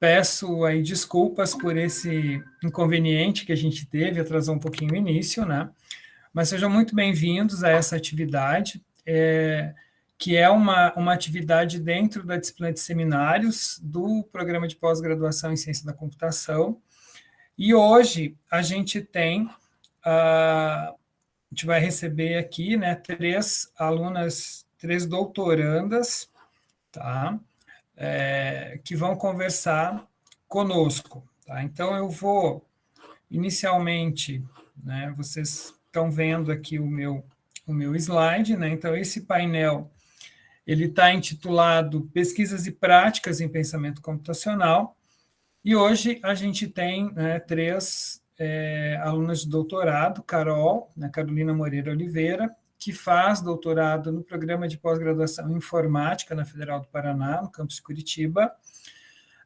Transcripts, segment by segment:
Peço aí desculpas por esse inconveniente que a gente teve, atrasou um pouquinho o início, né? Mas sejam muito bem-vindos a essa atividade, que é uma atividade dentro da disciplina de seminários do programa de pós-graduação em ciência da computação. E hoje a gente tem, a gente vai receber aqui, né, três alunas, três doutorandas, tá? Que vão conversar conosco. Tá? Então, eu vou, inicialmente, né, vocês estão vendo aqui o meu slide, né? Então, esse painel ele está intitulado Pesquisas e Práticas em Pensamento Computacional, e hoje a gente tem, né, três alunas de doutorado, Carol, né, Carolina Moreira Oliveira, que faz doutorado no programa de pós-graduação em informática na Federal do Paraná, no campus de Curitiba,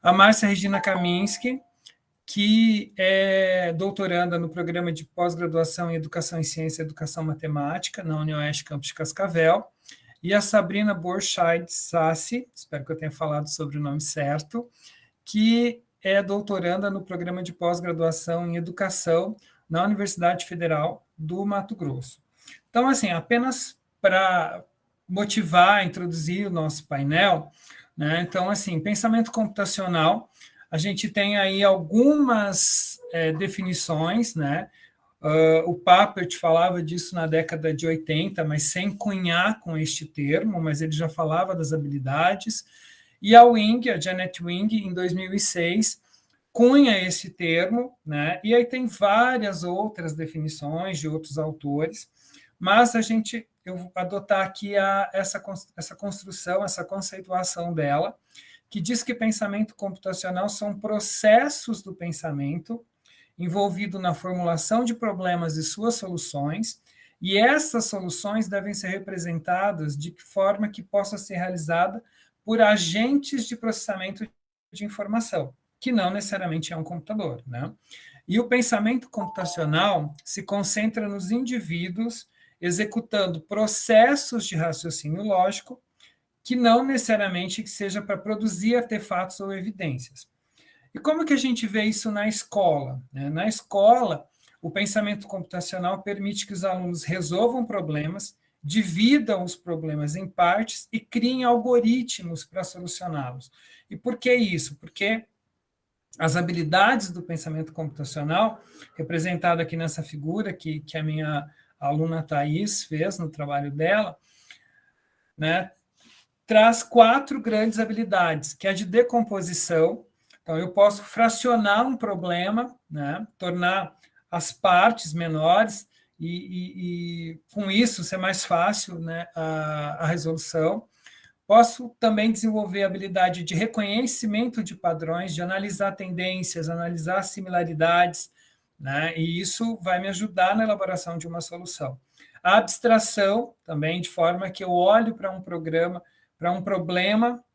a Márcia Regina Kaminski, que é doutoranda no programa de pós-graduação em Educação em Ciência e Educação Matemática, na UniOeste Campus de Cascavel, e a Sabrina Borscheid Sassi, espero que eu tenha falado sobre o nome certo, que é doutoranda no programa de pós-graduação em Educação na Universidade Federal do Mato Grosso. Então, assim, apenas para motivar, introduzir o nosso painel, né? Então, assim, pensamento computacional, a gente tem aí algumas definições, né? O Papert falava disso na década de 80, mas sem cunhar com este termo, mas ele já falava das habilidades. E a Wing, a Janet Wing, em 2006, cunha esse termo, né? E aí tem várias outras definições de outros autores, mas eu vou adotar aqui essa construção, essa conceituação dela, que diz que pensamento computacional são processos do pensamento envolvido na formulação de problemas e suas soluções, e essas soluções devem ser representadas de forma que possa ser realizada por agentes de processamento de informação, que não necessariamente é um computador, né? E o pensamento computacional se concentra nos indivíduos executando processos de raciocínio lógico que não necessariamente seja para produzir artefatos ou evidências. E como que a gente vê isso na escola? Na escola, o pensamento computacional permite que os alunos resolvam problemas, dividam os problemas em partes e criem algoritmos para solucioná-los. E por que isso? Porque as habilidades do pensamento computacional, representado aqui nessa figura que a minha aluna Thais fez no trabalho dela, né, traz 4 grandes habilidades, que é a de decomposição. Então, eu posso fracionar um problema, né, tornar as partes menores e com isso ser mais fácil, né, a resolução. Posso também desenvolver a habilidade de reconhecimento de padrões, de analisar tendências, analisar similaridades, né, e isso vai me ajudar na elaboração de uma solução. A abstração também, de forma que eu olho para um problema,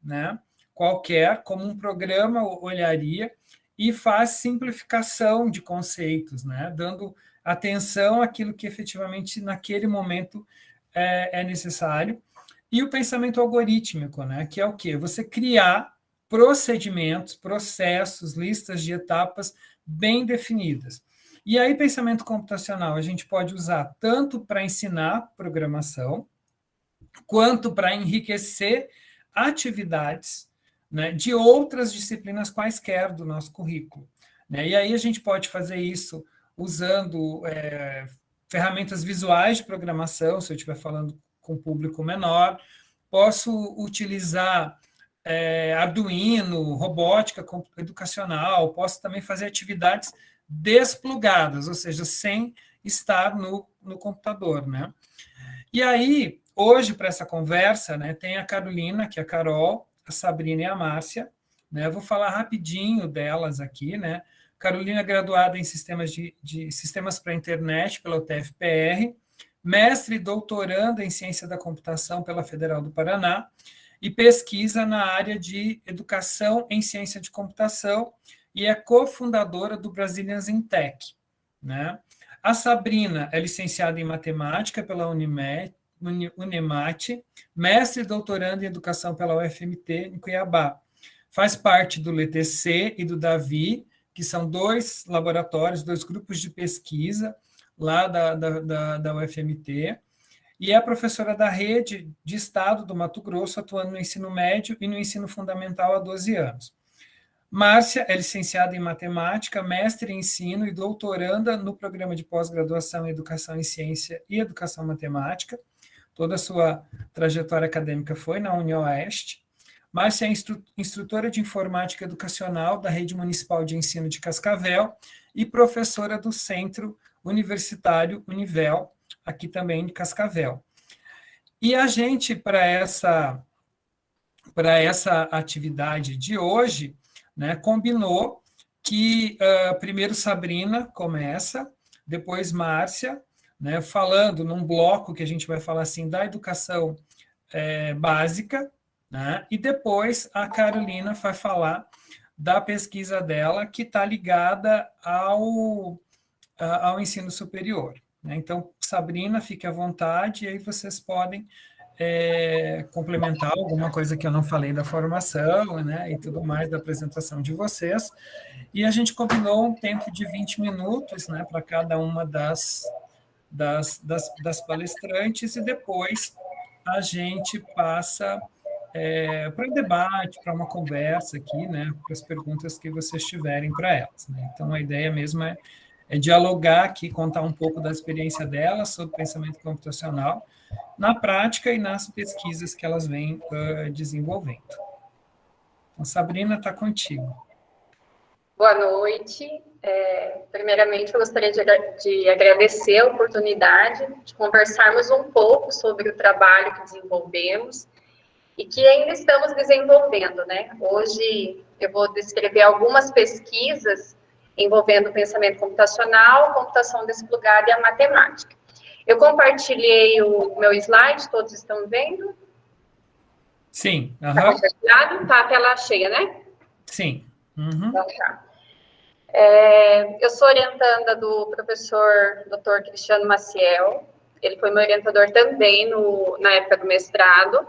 né, qualquer, como um programa olharia, e faz simplificação de conceitos, né, dando atenção àquilo que efetivamente naquele momento é necessário. E o pensamento algorítmico, né, que é o quê? Você criar procedimentos, processos, listas de etapas bem definidas. E aí, pensamento computacional, a gente pode usar tanto para ensinar programação, quanto para enriquecer atividades, né, de outras disciplinas quaisquer do nosso currículo. Né? E aí a gente pode fazer isso usando ferramentas visuais de programação, se eu estiver falando com público menor, posso utilizar Arduino, robótica educacional, posso também fazer atividades desplugadas, ou seja, sem estar no computador. Né? E aí, hoje, para essa conversa, né, tem a Carolina, que é a Carol, a Sabrina e a Márcia. Né? Eu vou falar rapidinho delas aqui. Né? Carolina é graduada em Sistemas para a Internet pela UTF-PR, mestre e doutoranda em Ciência da Computação pela Federal do Paraná e pesquisa na área de Educação em Ciência de Computação e é cofundadora do Brazilians in Tech. Né? A Sabrina é licenciada em Matemática pela Unemate, mestre e doutoranda em Educação pela UFMT, em Cuiabá. faz parte do LTC e do DAVI, que são 2 laboratórios, 2 grupos de pesquisa lá da UFMT, e é professora da rede de Estado do Mato Grosso, atuando no ensino médio e no ensino fundamental há 12 anos. Márcia é licenciada em matemática, mestre em ensino e doutoranda no programa de pós-graduação em Educação em Ciência e Educação Matemática. Toda a sua trajetória acadêmica foi na UniOeste. Márcia é instrutora de informática educacional da Rede Municipal de Ensino de Cascavel e professora do Centro Universitário Univel, aqui também de Cascavel. E a gente, para essa atividade de hoje, né, combinou que primeiro Sabrina começa, depois Márcia, né, falando num bloco que a gente vai falar assim da educação básica, né, e depois a Carolina vai falar da pesquisa dela que está ligada ao ensino superior. Né? Então, Sabrina, fique à vontade, e aí vocês podem complementar alguma coisa que eu não falei da formação, né, e tudo mais da apresentação de vocês. E a gente combinou um tempo de 20 minutos, né, para cada uma das palestrantes, e depois a gente passa para o debate, para uma conversa aqui, né, para as perguntas que vocês tiverem para elas. Né? Então, a ideia mesmo é dialogar aqui, contar um pouco da experiência delas sobre pensamento computacional, na prática e nas pesquisas que elas vêm desenvolvendo. Então, Sabrina, está contigo. Boa noite. Primeiramente, eu gostaria de agradecer a oportunidade de conversarmos um pouco sobre o trabalho que desenvolvemos e que ainda estamos desenvolvendo, né? Hoje eu vou descrever algumas pesquisas envolvendo o pensamento computacional, computação desplugada e a matemática. Eu compartilhei o meu slide, todos estão vendo? Sim. Está compartilhado? Está a tela cheia, né? Sim. Uhum. Então, tá. Eu sou orientanda do professor Dr. Cristiano Maciel. Ele foi meu orientador também na época do mestrado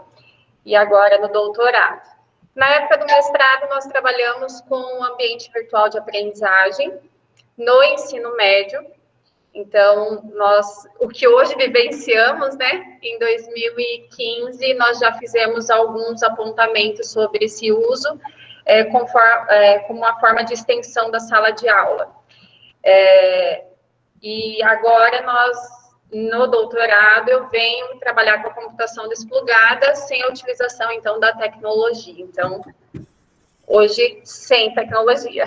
e agora no doutorado. Na época do mestrado, nós trabalhamos com um ambiente virtual de aprendizagem no ensino médio. Então, o que hoje vivenciamos, né? Em 2015, nós já fizemos alguns apontamentos sobre esse uso como uma forma de extensão da sala de aula. E agora, no doutorado, eu venho trabalhar com a computação desplugada sem a utilização, então, da tecnologia. Então, hoje, sem tecnologia.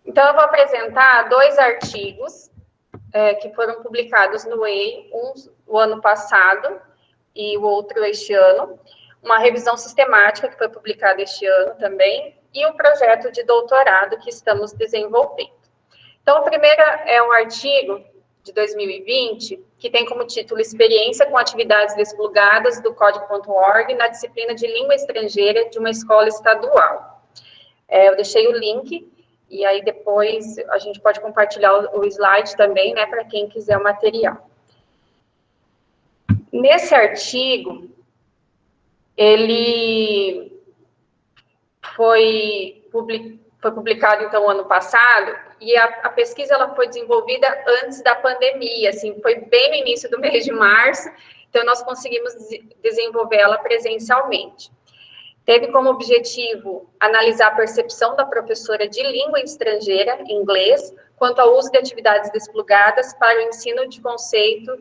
Então, eu vou apresentar 2 artigos que foram publicados no EI, um o ano passado e o outro este ano, uma revisão sistemática que foi publicada este ano também, e um projeto de doutorado que estamos desenvolvendo. Então, o primeiro é um artigo de 2020, que tem como título Experiência com atividades desplugadas do Código.org na disciplina de língua estrangeira de uma escola estadual. Eu deixei o link, e aí depois a gente pode compartilhar o slide também, né, para quem quiser o material. Nesse artigo, ele foi publicado, então, ano passado, e a pesquisa ela foi desenvolvida antes da pandemia, assim, foi bem no início do mês de março, então nós conseguimos desenvolvê-la presencialmente. Teve como objetivo analisar a percepção da professora de língua estrangeira, inglês, quanto ao uso de atividades desplugadas para o ensino de conceitos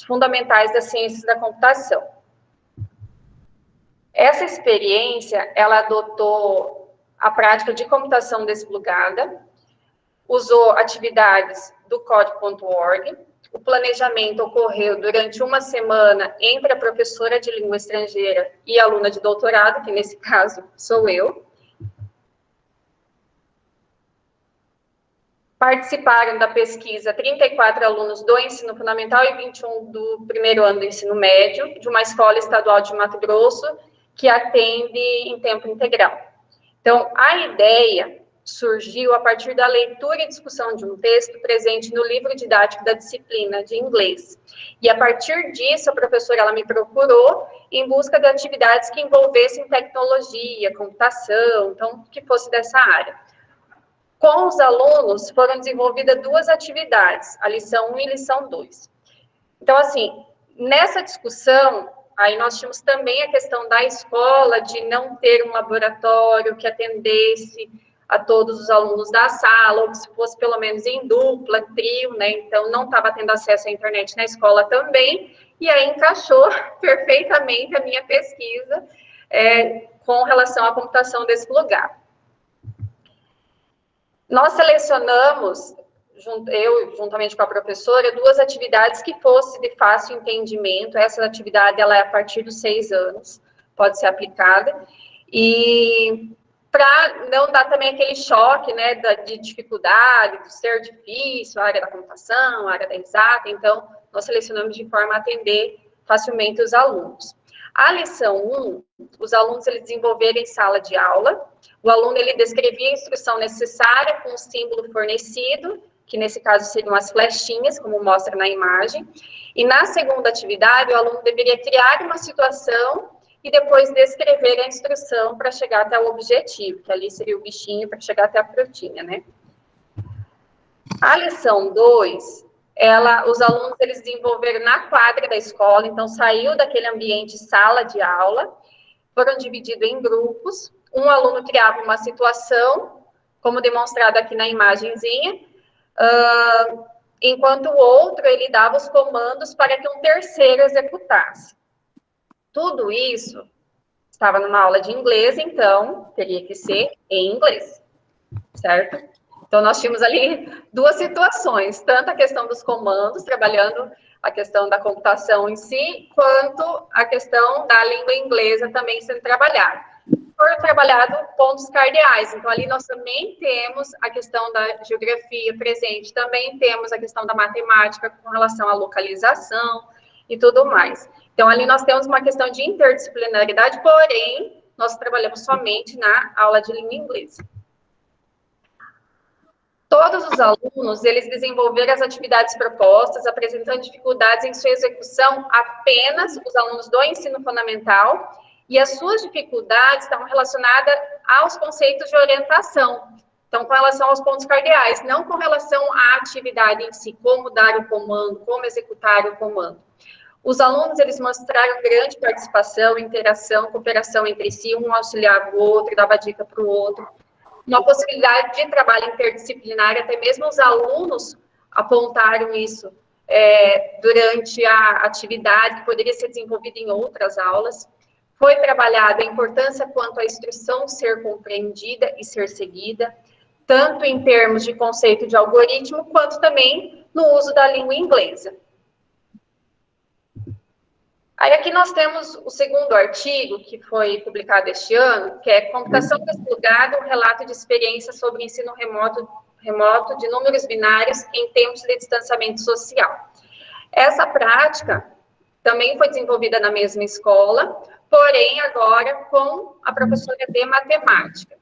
fundamentais das ciências da computação. Essa experiência, ela adotou a prática de computação desplugada, usou atividades do Código.org, o planejamento ocorreu durante uma semana entre a professora de língua estrangeira e a aluna de doutorado, que nesse caso sou eu. Participaram da pesquisa 34 alunos do ensino fundamental e 21 do primeiro ano do ensino médio, de uma escola estadual de Mato Grosso, que atende em tempo integral. Então, a ideia surgiu a partir da leitura e discussão de um texto presente no livro didático da disciplina de inglês. E a partir disso, a professora ela me procurou em busca de atividades que envolvessem tecnologia, computação, então, que fosse dessa área. Com os alunos, foram desenvolvidas 2 atividades, a lição 1 e lição 2. Então, assim, nessa discussão, aí nós tínhamos também a questão da escola, de não ter um laboratório que atendesse a todos os alunos da sala, ou que se fosse pelo menos em dupla, trio, né? Então, não estava tendo acesso à internet na escola também, e aí encaixou perfeitamente a minha pesquisa com relação à computação desse lugar. Nós selecionamos, eu juntamente com a professora, 2 atividades que fossem de fácil entendimento. Essa atividade ela é a partir dos 6 anos, pode ser aplicada, e para não dar também aquele choque, né, de dificuldade, de ser difícil, a área da computação, a área da exata, então, nós selecionamos de forma a atender facilmente os alunos. A lição 1, os alunos eles desenvolveram em sala de aula, o aluno ele descrevia a instrução necessária com o símbolo fornecido, que nesse caso seriam as flechinhas, como mostra na imagem, e na segunda atividade, o aluno deveria criar uma situação e depois descrever a instrução para chegar até o objetivo, que ali seria o bichinho para chegar até a frutinha, né? A lição 2, os alunos eles desenvolveram na quadra da escola, então saiu daquele ambiente sala de aula, foram divididos em grupos, um aluno criava uma situação, como demonstrado aqui na imagenzinha, enquanto o outro ele dava os comandos para que um terceiro executasse. Tudo isso estava numa aula de inglês, então teria que ser em inglês, certo? Então, nós tínhamos ali 2 situações, tanto a questão dos comandos, trabalhando a questão da computação em si, quanto a questão da língua inglesa também sendo trabalhada. Foram trabalhados pontos cardeais, então ali nós também temos a questão da geografia presente, também temos a questão da matemática com relação à localização e tudo mais. Então, ali nós temos uma questão de interdisciplinaridade, porém, nós trabalhamos somente na aula de língua inglesa. Todos os alunos, eles desenvolveram as atividades propostas, apresentando dificuldades em sua execução, apenas os alunos do ensino fundamental, e as suas dificuldades estavam relacionadas aos conceitos de orientação, então, com relação aos pontos cardeais, não com relação à atividade em si, como dar o comando, como executar o comando. Os alunos, eles mostraram grande participação, interação, cooperação entre si, um auxiliava o outro, dava dica para o outro. Uma possibilidade de trabalho interdisciplinar, até mesmo os alunos apontaram isso durante a atividade, que poderia ser desenvolvida em outras aulas. Foi trabalhada a importância quanto à instrução ser compreendida e ser seguida, tanto em termos de conceito de algoritmo, quanto também no uso da língua inglesa. Aí aqui nós temos o segundo artigo, que foi publicado este ano, que é Computação Desplugada, um relato de experiência sobre ensino remoto de números binários em tempos de distanciamento social. Essa prática também foi desenvolvida na mesma escola, porém agora com a professora de matemática.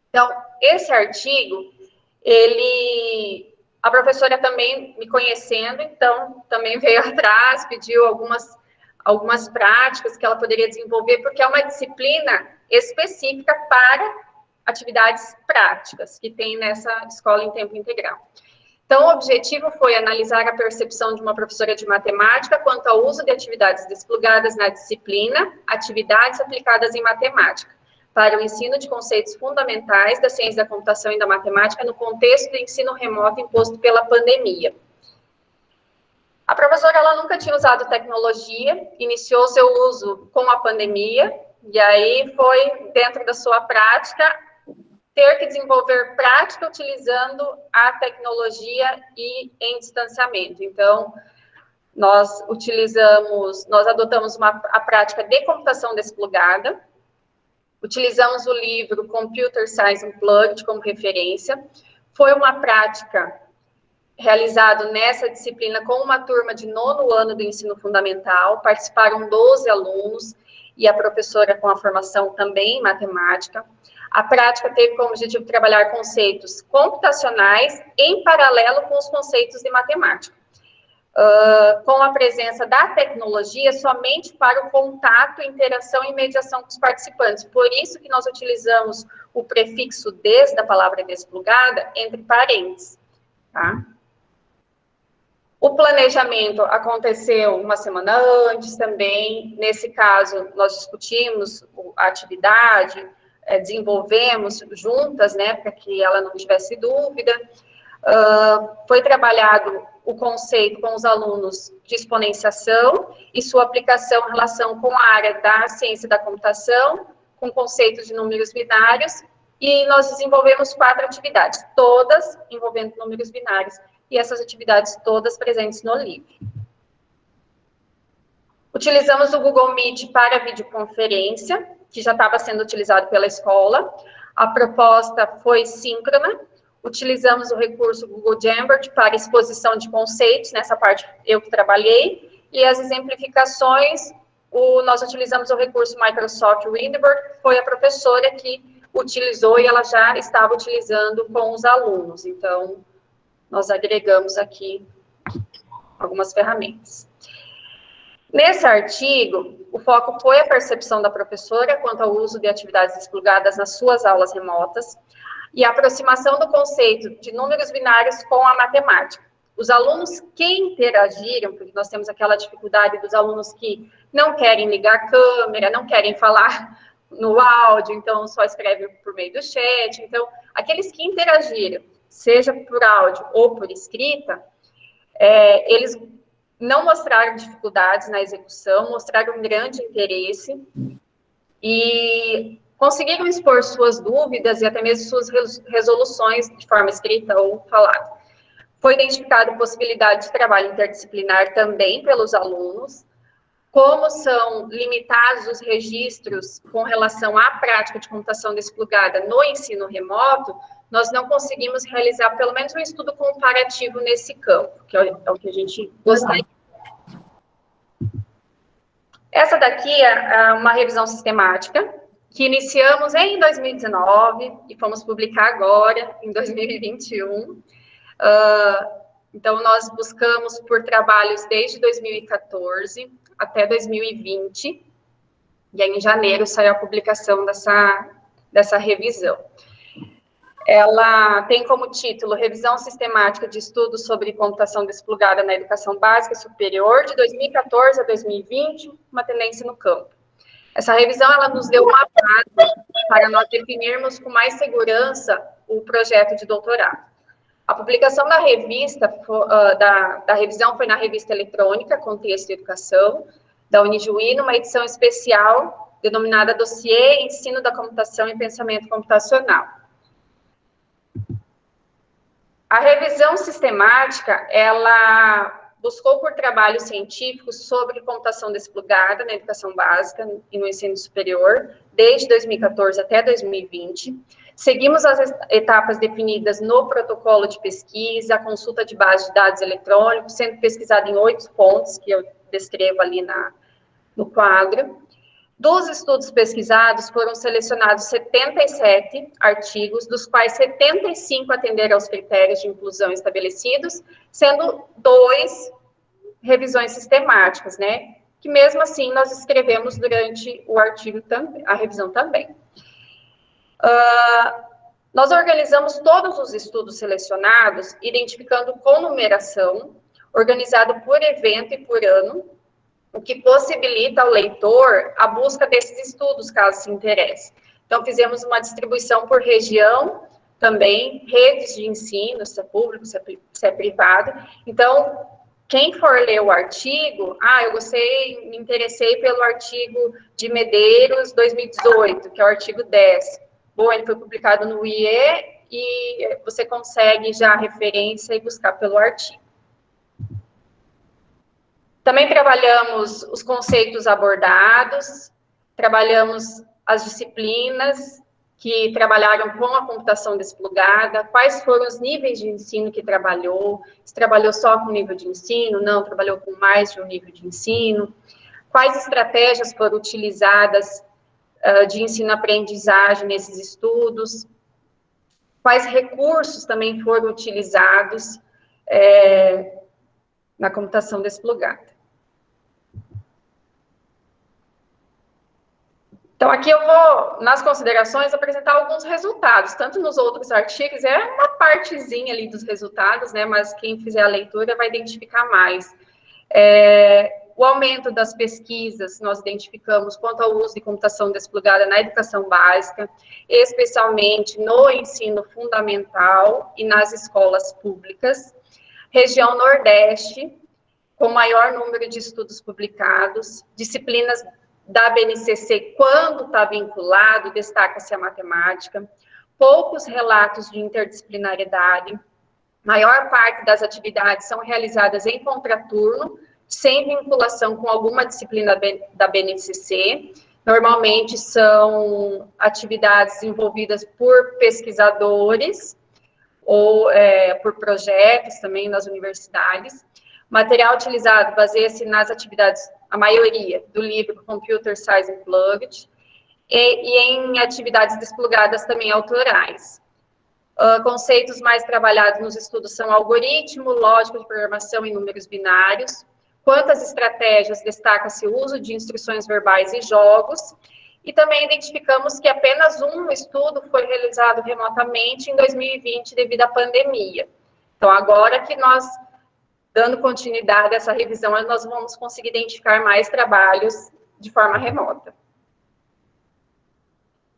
Então, esse artigo, a professora também me conhecendo, então também veio atrás, pediu algumas práticas que ela poderia desenvolver, porque é uma disciplina específica para atividades práticas que tem nessa escola em tempo integral. Então, o objetivo foi analisar a percepção de uma professora de matemática quanto ao uso de atividades desplugadas na disciplina, atividades aplicadas em matemática, para o ensino de conceitos fundamentais da ciência da computação e da matemática no contexto do ensino remoto imposto pela pandemia. A professora, ela nunca tinha usado tecnologia, iniciou seu uso com a pandemia, e aí foi, dentro da sua prática, ter que desenvolver prática utilizando a tecnologia e em distanciamento. Então, nós adotamos a prática de computação desplugada, utilizamos o livro Computer Science Unplugged como referência, foi uma prática realizado nessa disciplina com uma turma de 9º ano do ensino fundamental, participaram 12 alunos, e a professora com a formação também em matemática. A prática teve como objetivo trabalhar conceitos computacionais em paralelo com os conceitos de matemática, com a presença da tecnologia somente para o contato, interação e mediação com os participantes. Por isso que nós utilizamos o prefixo des da palavra desplugada entre parênteses, tá? O planejamento aconteceu uma semana antes também. Nesse caso, nós discutimos a atividade, desenvolvemos juntas, né, para que ela não tivesse dúvida. Foi trabalhado o conceito com os alunos de exponenciação e sua aplicação em relação com a área da ciência da computação, com conceitos de números binários, e nós desenvolvemos 4 atividades, todas envolvendo números binários, e essas atividades todas presentes no livro. Utilizamos o Google Meet para videoconferência, que já estava sendo utilizado pela escola. A proposta foi síncrona. Utilizamos o recurso Google Jamboard para exposição de conceitos, nessa parte eu que trabalhei, e as exemplificações, nós utilizamos o recurso Microsoft Whiteboard, foi a professora que utilizou e ela já estava utilizando com os alunos, então nós agregamos aqui algumas ferramentas. Nesse artigo, o foco foi a percepção da professora quanto ao uso de atividades desplugadas nas suas aulas remotas e a aproximação do conceito de números binários com a matemática. Os alunos que interagiram, porque nós temos aquela dificuldade dos alunos que não querem ligar a câmera, não querem falar no áudio, então só escreve por meio do chat. Então, aqueles que interagiram, seja por áudio ou por escrita, eles não mostraram dificuldades na execução, mostraram um grande interesse e conseguiram expor suas dúvidas e até mesmo suas resoluções de forma escrita ou falada. Foi identificada a possibilidade de trabalho interdisciplinar também pelos alunos. Como são limitados os registros com relação à prática de computação desplugada no ensino remoto, nós não conseguimos realizar pelo menos um estudo comparativo nesse campo, que é o que a gente gostaria. Essa daqui é uma revisão sistemática, que iniciamos em 2019 e fomos publicar agora, em 2021. Então, nós buscamos por trabalhos desde 2014 até 2020, e aí em janeiro saiu a publicação dessa revisão. Ela tem como título Revisão Sistemática de Estudos sobre Computação Desplugada na Educação Básica e Superior, de 2014 a 2020, uma tendência no campo. Essa revisão, ela nos deu uma base para nós definirmos com mais segurança o projeto de doutorado. A publicação da revista, da revisão foi na revista eletrônica Contexto e Educação, da Unijuí, numa edição especial denominada Dossiê Ensino da Computação e Pensamento Computacional. A revisão sistemática, ela buscou por trabalhos científicos sobre computação desplugada na educação básica e no ensino superior, desde 2014 até 2020. Seguimos as etapas definidas no protocolo de pesquisa, a consulta de base de dados eletrônicos, sendo pesquisada em 8 pontos, que eu descrevo ali no quadro. Dos estudos pesquisados, foram selecionados 77 artigos, dos quais 75 atenderam aos critérios de inclusão estabelecidos, sendo 2 revisões sistemáticas, né? Que mesmo assim nós escrevemos durante o artigo também, a revisão também. Nós organizamos todos os estudos selecionados, identificando com numeração, organizado por evento e por ano, o que possibilita ao leitor a busca desses estudos, caso se interesse. Então, fizemos uma distribuição por região, também, redes de ensino, se é público, se é privado. Então, quem for ler o artigo, eu me interessei pelo artigo de Medeiros 2018, que é o artigo 10. Bom, ele foi publicado no IE e você consegue já a referência e buscar pelo artigo. Também trabalhamos os conceitos abordados, trabalhamos as disciplinas que trabalharam com a computação desplugada, quais foram os níveis de ensino que trabalhou, se trabalhou só com nível de ensino, não, trabalhou com mais de um nível de ensino. quais estratégias foram utilizadas de ensino-aprendizagem nesses estudos, quais recursos também foram utilizados na computação desplugada. Então, aqui eu vou, nas considerações, apresentar alguns resultados, tanto nos outros artigos, é uma partezinha ali dos resultados, né, mas quem fizer a leitura vai identificar mais. O aumento das pesquisas, nós identificamos quanto ao uso de computação desplugada na educação básica, especialmente no ensino fundamental e nas escolas públicas. Região Nordeste, com maior número de estudos publicados, disciplinas da BNCC, quando está vinculado, destaca-se a matemática, poucos relatos de interdisciplinariedade, maior parte das atividades são realizadas em contraturno, sem vinculação com alguma disciplina da BNCC, normalmente são atividades envolvidas por pesquisadores, ou por projetos também nas universidades. Material utilizado baseia-se nas atividades, a maioria, do livro Computer Science Unplugged, e em atividades desplugadas também autorais. Conceitos mais trabalhados nos estudos são algoritmo, lógica de programação e números binários. Quantas estratégias destaca-se o uso de instruções verbais e jogos. E também identificamos que apenas um estudo foi realizado remotamente em 2020 devido à pandemia. Então, agora que nós, dando continuidade a essa revisão, nós vamos conseguir identificar mais trabalhos de forma remota.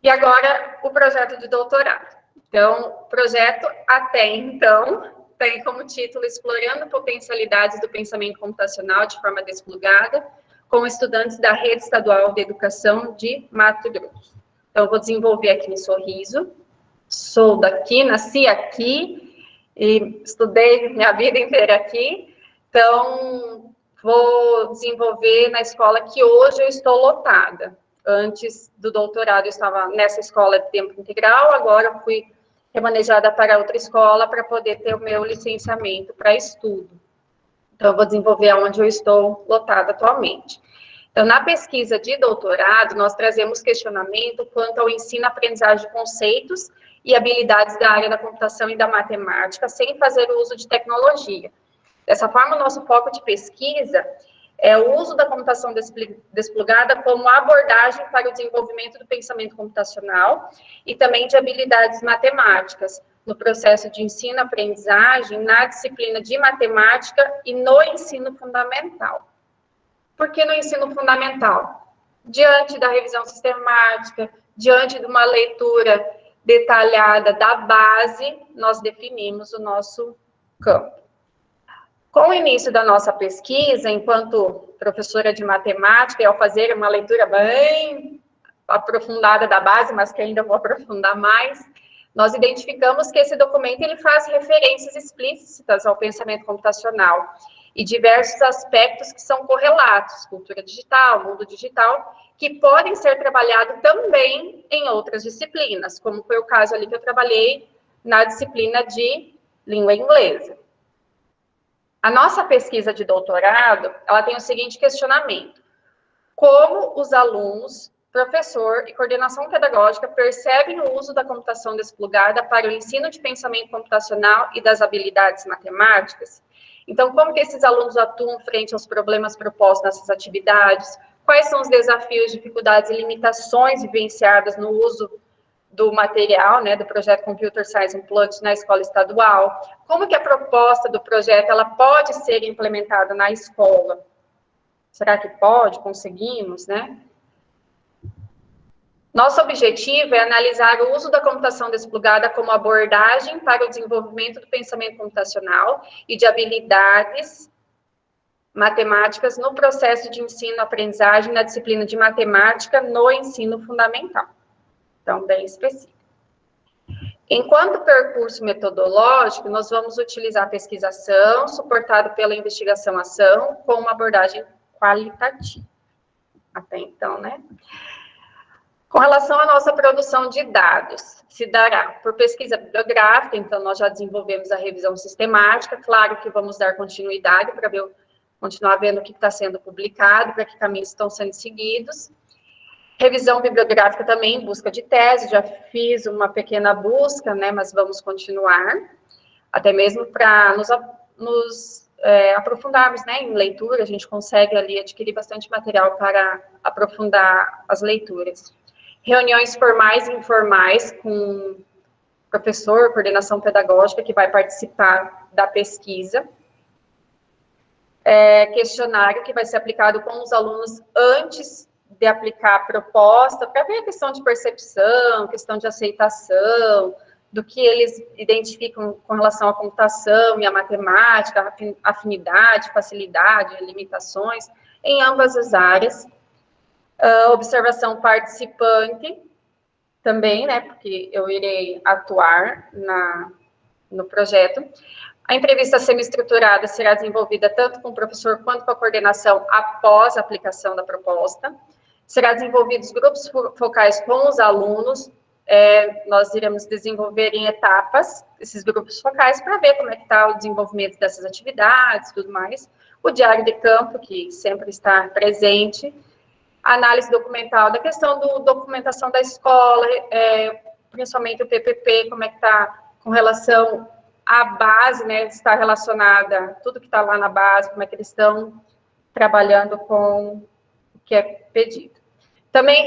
E agora, o projeto de doutorado. Então, o projeto, até então, tem como título Explorando Potencialidades do Pensamento Computacional de Forma Desplugada, com estudantes da Rede Estadual de Educação de Mato Grosso. Então, vou desenvolver aqui em Sorriso. Sou daqui, nasci aqui e estudei minha vida inteira aqui. Então, vou desenvolver na escola que hoje eu estou lotada. Antes do doutorado, eu estava nessa escola de tempo integral, agora eu fui remanejada para outra escola para poder ter o meu licenciamento para estudo. Então, eu vou desenvolver onde eu estou lotada atualmente. Então, na pesquisa de doutorado, nós trazemos questionamento quanto ao ensino-aprendizagem de conceitos e habilidades da área da computação e da matemática, sem fazer o uso de tecnologia. Dessa forma, o nosso foco de pesquisa é o uso da computação desplugada como abordagem para o desenvolvimento do pensamento computacional e também de habilidades matemáticas, no processo de ensino-aprendizagem, na disciplina de matemática e no ensino fundamental. Por que no ensino fundamental? Diante da revisão sistemática, diante de uma leitura detalhada da base, nós definimos o nosso campo. Com o início da nossa pesquisa, enquanto professora de matemática, e ao fazer uma leitura bem aprofundada da base, mas que ainda vou aprofundar mais, nós identificamos que esse documento ele faz referências explícitas ao pensamento computacional e diversos aspectos que são correlatos, cultura digital, mundo digital, que podem ser trabalhados também em outras disciplinas, como foi o caso ali que eu trabalhei na disciplina de língua inglesa. A nossa pesquisa de doutorado, ela tem o seguinte questionamento: como os alunos, professor e coordenação pedagógica percebem o uso da computação desplugada para o ensino de pensamento computacional e das habilidades matemáticas? Então, como que esses alunos atuam frente aos problemas propostos nessas atividades? Quais são os desafios, dificuldades e limitações vivenciadas no uso do material, né, do projeto Computer Science Unplugged na escola estadual? Como que a proposta do projeto ela pode ser implementada na escola? Será que pode? Conseguimos, né? Nosso objetivo é analisar o uso da computação desplugada como abordagem para o desenvolvimento do pensamento computacional e de habilidades matemáticas no processo de ensino-aprendizagem na disciplina de matemática no ensino fundamental. Então, bem específico. Enquanto percurso metodológico, nós vamos utilizar a pesquisação, suportado pela investigação-ação, com uma abordagem qualitativa. Até então, né? Com relação à nossa produção de dados, se dará por pesquisa bibliográfica, então nós já desenvolvemos a revisão sistemática, claro que vamos dar continuidade para ver continuar vendo o que está sendo publicado, para que caminhos estão sendo seguidos. Revisão bibliográfica também, em busca de tese, já fiz uma pequena busca, né, mas vamos continuar, até mesmo para nos aprofundarmos, né, em leitura, a gente consegue ali adquirir bastante material para aprofundar as leituras. Reuniões formais e informais com professor, coordenação pedagógica, que vai participar da pesquisa. Questionário que vai ser aplicado com os alunos antes de aplicar a proposta, para ver a questão de percepção, questão de aceitação, do que eles identificam com relação à computação e à matemática, afinidade, facilidade, limitações, em ambas as áreas. Observação participante, também, né, porque eu irei atuar no projeto. A entrevista semi-estruturada será desenvolvida tanto com o professor quanto com a coordenação após a aplicação da proposta. Será desenvolvidos grupos focais com os alunos. Nós iremos desenvolver em etapas esses grupos focais para ver como é que está o desenvolvimento dessas atividades e tudo mais. O diário de campo, que sempre está presente. A análise documental da questão da documentação da escola, principalmente o PPP, como é que está com relação à base, né, está relacionada, tudo que está lá na base, como é que eles estão trabalhando com o que é pedido. Também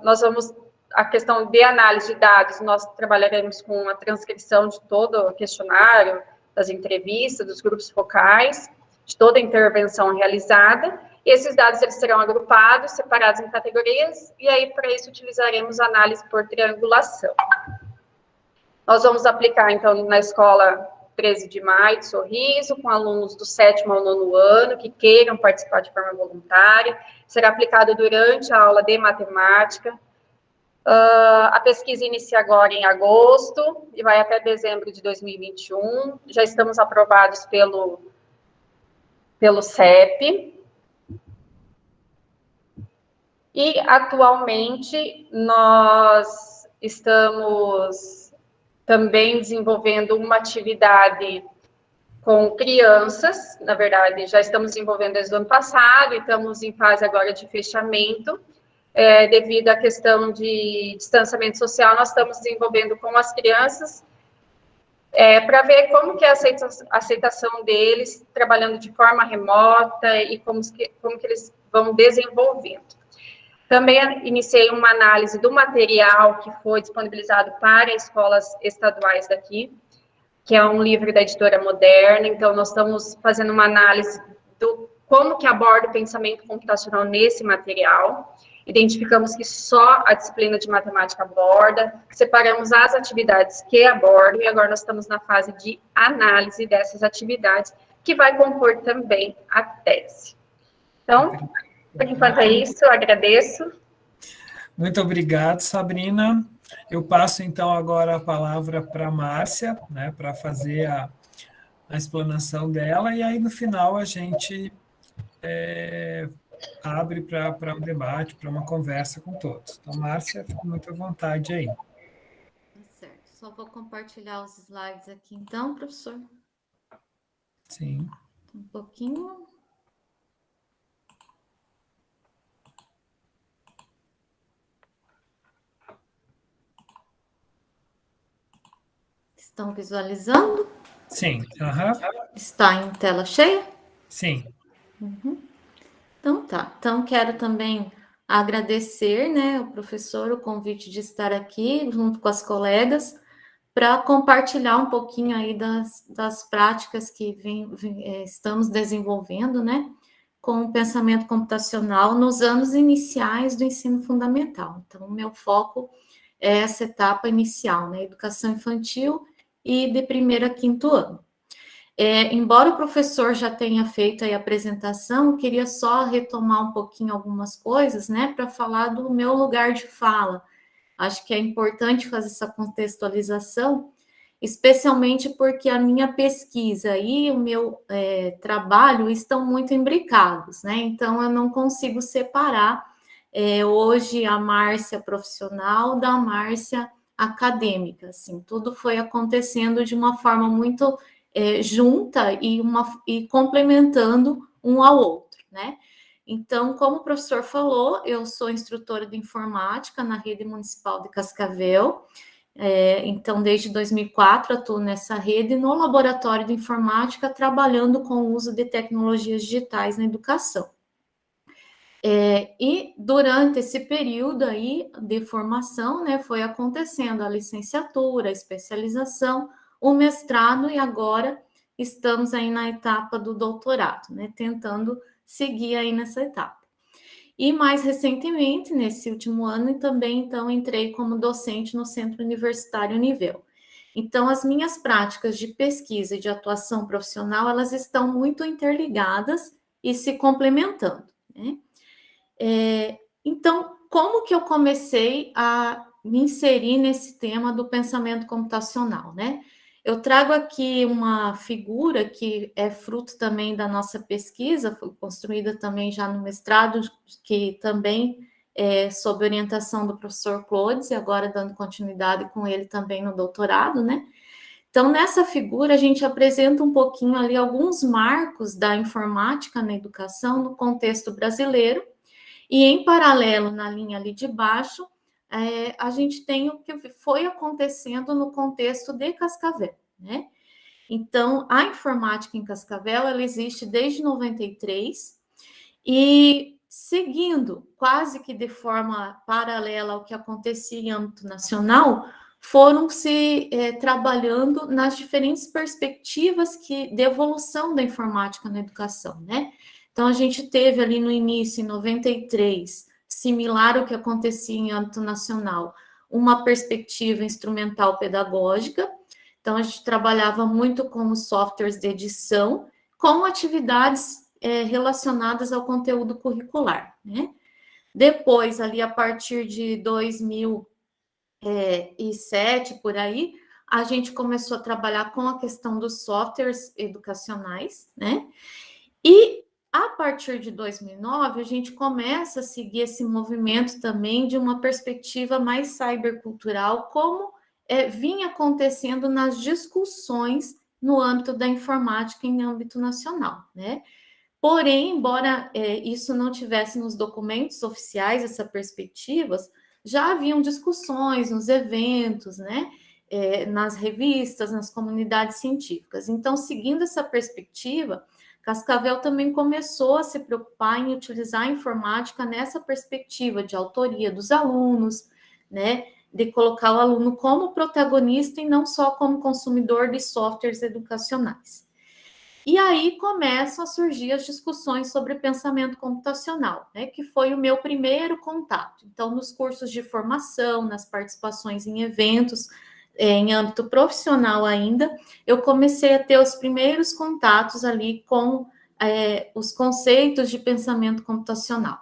nós vamos, a questão de análise de dados, nós trabalharemos com a transcrição de todo o questionário, das entrevistas, dos grupos focais, de toda a intervenção realizada, e esses dados eles serão agrupados, separados em categorias, e aí para isso utilizaremos análise por triangulação. Nós vamos aplicar, então, na escola 13 de maio, de Sorriso, com alunos do 7º ao 9º ano, que queiram participar de forma voluntária. Será aplicado durante a aula de matemática. A pesquisa inicia agora em agosto e vai até dezembro de 2021. Já estamos aprovados pelo CEP. E, atualmente, nós estamos também desenvolvendo uma atividade com crianças, na verdade, já estamos desenvolvendo desde o ano passado e estamos em fase agora de fechamento, devido à questão de distanciamento social, nós estamos desenvolvendo com as crianças, para ver como que é a aceitação deles, trabalhando de forma remota e como que eles vão desenvolvendo. Também iniciei uma análise do material que foi disponibilizado para escolas estaduais daqui, que é um livro da editora Moderna. Então, nós estamos fazendo uma análise do como que aborda o pensamento computacional nesse material. Identificamos que só a disciplina de matemática aborda, separamos as atividades que abordam, e agora nós estamos na fase de análise dessas atividades, que vai compor também a tese. Então, por enquanto é isso, eu agradeço. Muito obrigado, Sabrina. Eu passo, então, agora a palavra para a Márcia, né, para fazer a explanação dela, e aí, no final, a gente abre para um debate, para uma conversa com todos. Então, Márcia, fica muito à vontade aí. Certo. Só vou compartilhar os slides aqui, então, professor. Sim. Um pouquinho. Estão visualizando? Sim. Uhum. Está em tela cheia? Sim. Uhum. Então tá. Então quero também agradecer, né, o professor, o convite de estar aqui junto com as colegas para compartilhar um pouquinho aí das práticas que estamos desenvolvendo, né, com o pensamento computacional nos anos iniciais do ensino fundamental. Então, o meu foco é essa etapa inicial, né, educação infantil e de 1º a 5º ano. Embora o professor já tenha feito aí a apresentação, eu queria só retomar um pouquinho algumas coisas, né, para falar do meu lugar de fala. Acho que é importante fazer essa contextualização, especialmente porque a minha pesquisa e o meu trabalho estão muito imbricados, né? Então, eu não consigo separar hoje a Márcia profissional da Márcia acadêmica, assim, tudo foi acontecendo de uma forma muito junta e complementando um ao outro, né? Então, como o professor falou, eu sou instrutora de informática na rede municipal de Cascavel. Então, desde 2004, atuo nessa rede no laboratório de informática, trabalhando com o uso de tecnologias digitais na educação. E durante esse período aí de formação, né, foi acontecendo a licenciatura, a especialização, o mestrado, e agora estamos aí na etapa do doutorado, né, tentando seguir aí nessa etapa. E mais recentemente, nesse último ano, também então entrei como docente no Centro Universitário Univel. Então, as minhas práticas de pesquisa e de atuação profissional, elas estão muito interligadas e se complementando, né? Então, como que eu comecei a me inserir nesse tema do pensamento computacional, né? Eu trago aqui uma figura que é fruto também da nossa pesquisa, foi construída também já no mestrado, que também é sob orientação do professor Clodes, e agora dando continuidade com ele também no doutorado, né? Então, nessa figura, a gente apresenta um pouquinho ali alguns marcos da informática na educação no contexto brasileiro, e em paralelo, na linha ali de baixo, a gente tem o que foi acontecendo no contexto de Cascavel, né? Então, a informática em Cascavel, ela existe desde 93, e seguindo quase que de forma paralela ao que acontecia em âmbito nacional, foram se trabalhando nas diferentes perspectivas de evolução da informática na educação, né? Então, a gente teve ali no início, em 93, similar ao que acontecia em âmbito nacional, uma perspectiva instrumental pedagógica. Então, a gente trabalhava muito com os softwares de edição, com atividades relacionadas ao conteúdo curricular, né? Depois, ali, a partir de 2007, por aí, a gente começou a trabalhar com a questão dos softwares educacionais, né? E a partir de 2009, a gente começa a seguir esse movimento também de uma perspectiva mais cybercultural, como vinha acontecendo nas discussões no âmbito da informática em âmbito nacional, né? Porém, embora isso não tivesse nos documentos oficiais, essas perspectivas, já haviam discussões nos eventos, né? Nas revistas, nas comunidades científicas. Então, seguindo essa perspectiva, Cascavel também começou a se preocupar em utilizar a informática nessa perspectiva de autoria dos alunos, né, de colocar o aluno como protagonista e não só como consumidor de softwares educacionais. E aí começam a surgir as discussões sobre pensamento computacional, né, que foi o meu primeiro contato. Então, nos cursos de formação, nas participações em eventos, em âmbito profissional ainda, eu comecei a ter os primeiros contatos ali com os conceitos de pensamento computacional.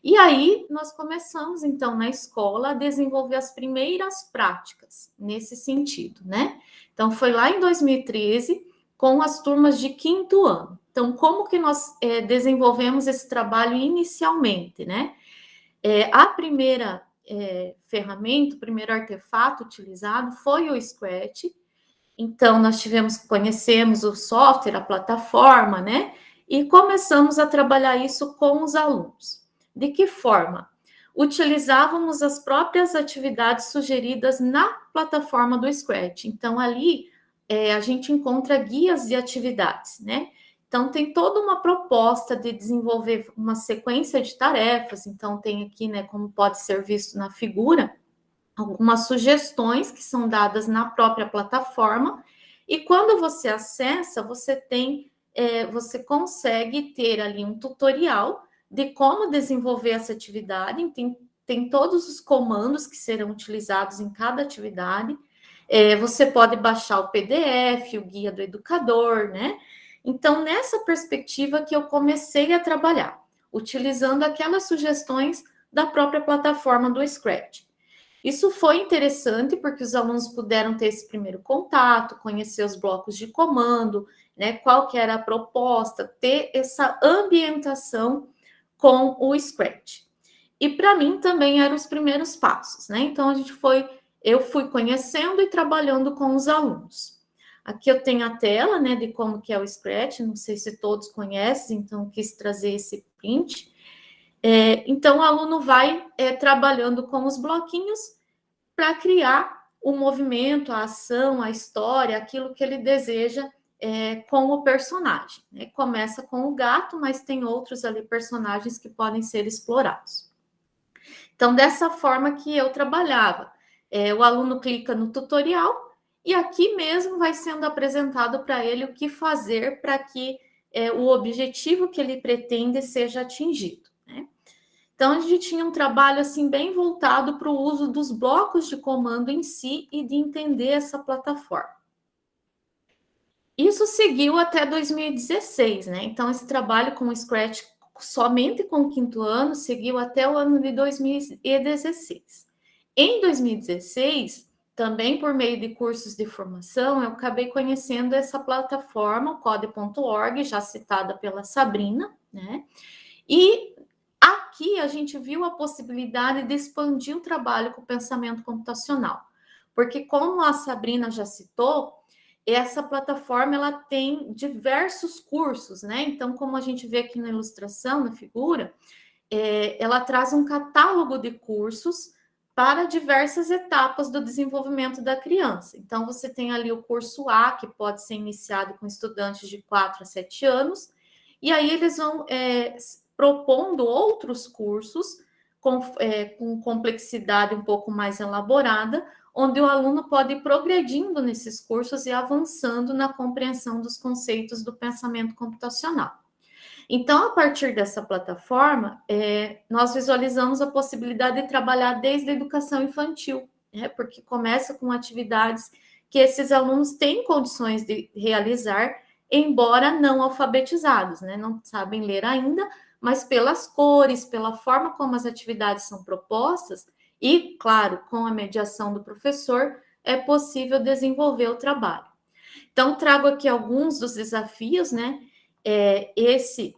E aí, nós começamos, então, na escola, a desenvolver as primeiras práticas nesse sentido, né? Então, foi lá em 2013, com as turmas de 5º ano. Então, como que nós desenvolvemos esse trabalho inicialmente, né? A primeira ferramenta, o primeiro artefato utilizado foi o Scratch. Então, nós conhecemos o software, a plataforma, né? E começamos a trabalhar isso com os alunos. De que forma? Utilizávamos as próprias atividades sugeridas na plataforma do Scratch. Então, ali a gente encontra guias de atividades, né? Então, tem toda uma proposta de desenvolver uma sequência de tarefas. Então, tem aqui, né, como pode ser visto na figura, algumas sugestões que são dadas na própria plataforma. E quando você acessa, você consegue ter ali um tutorial de como desenvolver essa atividade. Tem todos os comandos que serão utilizados em cada atividade. Você pode baixar o PDF, o guia do educador, né? Então, nessa perspectiva que eu comecei a trabalhar, utilizando aquelas sugestões da própria plataforma do Scratch. Isso foi interessante porque os alunos puderam ter esse primeiro contato, conhecer os blocos de comando, né? Qual que era a proposta, ter essa ambientação com o Scratch. E para mim também eram os primeiros passos, né? Então eu fui conhecendo e trabalhando com os alunos. Aqui eu tenho a tela, né, de como que é o Scratch, não sei se todos conhecem, então quis trazer esse print. Então, o aluno vai trabalhando com os bloquinhos para criar o movimento, a ação, a história, aquilo que ele deseja com o personagem. Né? Começa com o gato, mas tem outros ali personagens que podem ser explorados. Então, dessa forma que eu trabalhava. O aluno clica no tutorial e aqui mesmo vai sendo apresentado para ele o que fazer para que o objetivo que ele pretende seja atingido. Né? Então, a gente tinha um trabalho assim bem voltado para o uso dos blocos de comando em si e de entender essa plataforma. Isso seguiu até 2016, né? Então, esse trabalho com o Scratch somente com o 5º ano seguiu até o ano de 2016. Em 2016, também por meio de cursos de formação, eu acabei conhecendo essa plataforma, o Code.org, já citada pela Sabrina, né? E aqui a gente viu a possibilidade de expandir o trabalho com o pensamento computacional, porque como a Sabrina já citou, essa plataforma ela tem diversos cursos, né? Então, como a gente vê aqui na ilustração, na figura, ela traz um catálogo de cursos para diversas etapas do desenvolvimento da criança. Então, você tem ali o curso A, que pode ser iniciado com estudantes de 4 a 7 anos, e aí eles vão propondo outros cursos com complexidade um pouco mais elaborada, onde o aluno pode ir progredindo nesses cursos e avançando na compreensão dos conceitos do pensamento computacional. Então, a partir dessa plataforma, nós visualizamos a possibilidade de trabalhar desde a educação infantil, né? Porque começa com atividades que esses alunos têm condições de realizar, embora não alfabetizados, né? Não sabem ler ainda, mas pelas cores, pela forma como as atividades são propostas, e, claro, com a mediação do professor, é possível desenvolver o trabalho. Então, trago aqui alguns dos desafios, né? Esse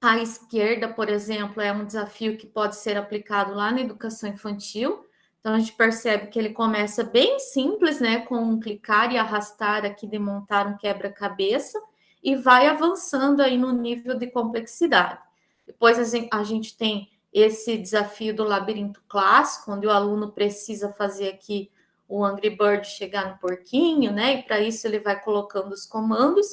à esquerda, por exemplo, é um desafio que pode ser aplicado lá na educação infantil. Então, a gente percebe que ele começa bem simples, né? Com um clicar e arrastar aqui de montar um quebra-cabeça e vai avançando aí no nível de complexidade. Depois a gente tem esse desafio do labirinto clássico, onde o aluno precisa fazer aqui o Angry Bird chegar no porquinho, né? E para isso ele vai colocando os comandos,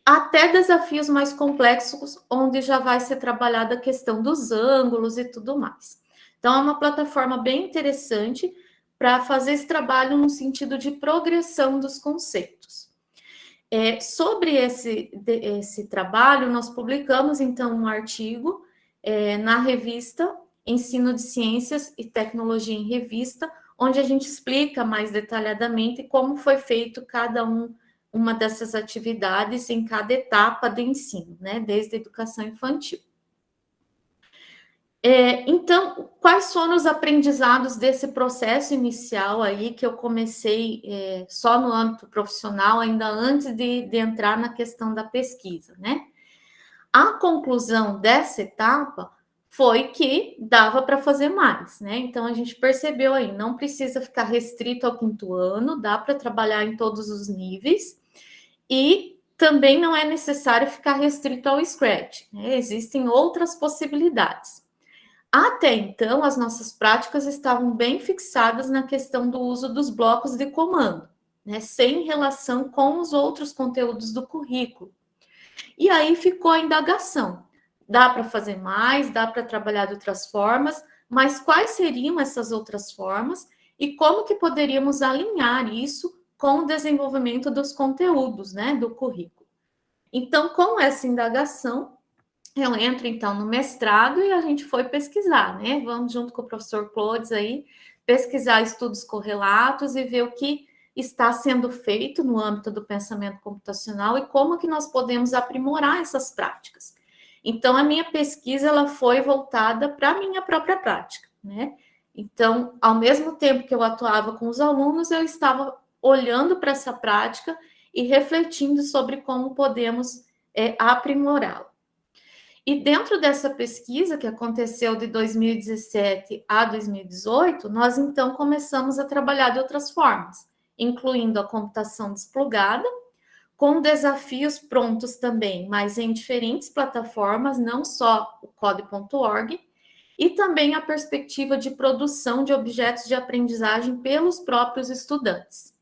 até desafios mais complexos, onde já vai ser trabalhada a questão dos ângulos e tudo mais. Então, é uma plataforma bem interessante para fazer esse trabalho no sentido de progressão dos conceitos. Sobre esse trabalho, nós publicamos, então, um artigo na revista Ensino de Ciências e Tecnologia em Revista, onde a gente explica mais detalhadamente como foi feito uma dessas atividades em cada etapa de ensino, né, desde a educação infantil. Então, quais foram os aprendizados desse processo inicial aí que eu comecei só no âmbito profissional, ainda antes de entrar na questão da pesquisa, né? A conclusão dessa etapa foi que dava para fazer mais, né? Então, a gente percebeu aí, não precisa ficar restrito ao 5º ano, dá para trabalhar em todos os níveis, e também não é necessário ficar restrito ao Scratch, né? Existem outras possibilidades. Até então, as nossas práticas estavam bem fixadas na questão do uso dos blocos de comando, né? Sem relação com os outros conteúdos do currículo. E aí ficou a indagação. Dá para fazer mais, dá para trabalhar de outras formas, mas quais seriam essas outras formas e como que poderíamos alinhar isso com o desenvolvimento dos conteúdos, né, do currículo. Então, com essa indagação, eu entro, então, no mestrado e a gente foi pesquisar, né? Vamos, junto com o professor Clodes aí, pesquisar estudos correlatos e ver o que está sendo feito no âmbito do pensamento computacional e como que nós podemos aprimorar essas práticas. Então, a minha pesquisa, ela foi voltada para a minha própria prática, né? Então, ao mesmo tempo que eu atuava com os alunos, eu estava olhando para essa prática e refletindo sobre como podemos aprimorá-la. E dentro dessa pesquisa, que aconteceu de 2017 a 2018, nós então começamos a trabalhar de outras formas. incluindo a computação desplugada, com desafios prontos também, mas em diferentes plataformas, não só o Code.org, e também a perspectiva de produção de objetos de aprendizagem pelos próprios estudantes.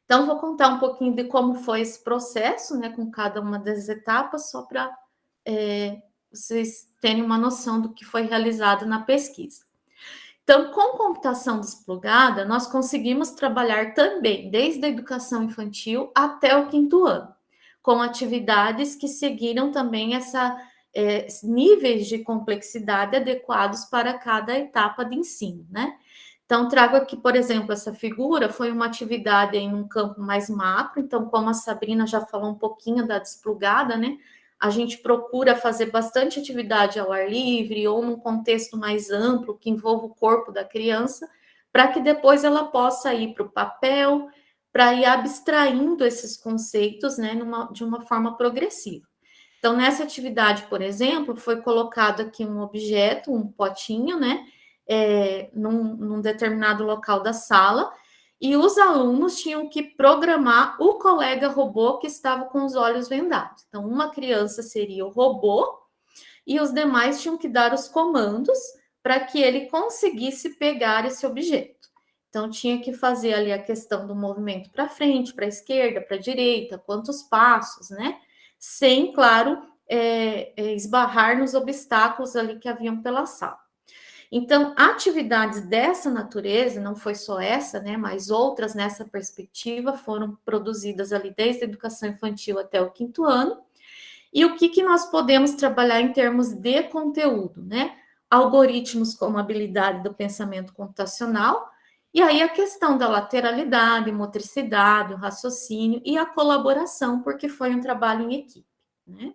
Então, vou contar um pouquinho de como foi esse processo, né, com cada uma das etapas, só para vocês terem uma noção do que foi realizado na pesquisa. Então, com computação desplugada, nós conseguimos trabalhar também desde a educação infantil até o 5º ano, com atividades que seguiram também níveis de complexidade adequados para cada etapa de ensino, né? Então, trago aqui, por exemplo, essa figura, foi uma atividade em um campo mais macro, então, como a Sabrina já falou um pouquinho da desplugada, né? A gente procura fazer bastante atividade ao ar livre ou num contexto mais amplo que envolva o corpo da criança, para que depois ela possa ir para o papel, para ir abstraindo esses conceitos, né, de uma forma progressiva. Então, nessa atividade, por exemplo, foi colocado aqui um objeto, um potinho, né, num determinado local da sala, e os alunos tinham que programar o colega robô que estava com os olhos vendados. Então, uma criança seria o robô e os demais tinham que dar os comandos para que ele conseguisse pegar esse objeto. Então, tinha que fazer ali a questão do movimento para frente, para a esquerda, para a direita, quantos passos, né? Sem, claro, esbarrar nos obstáculos ali que haviam pela sala. Então, atividades dessa natureza, não foi só essa, né, mas outras nessa perspectiva foram produzidas ali desde a educação infantil até o 5º ano. E o que nós podemos trabalhar em termos de conteúdo, né? Algoritmos como habilidade do pensamento computacional, e aí a questão da lateralidade, motricidade, o raciocínio e a colaboração, porque foi um trabalho em equipe, né?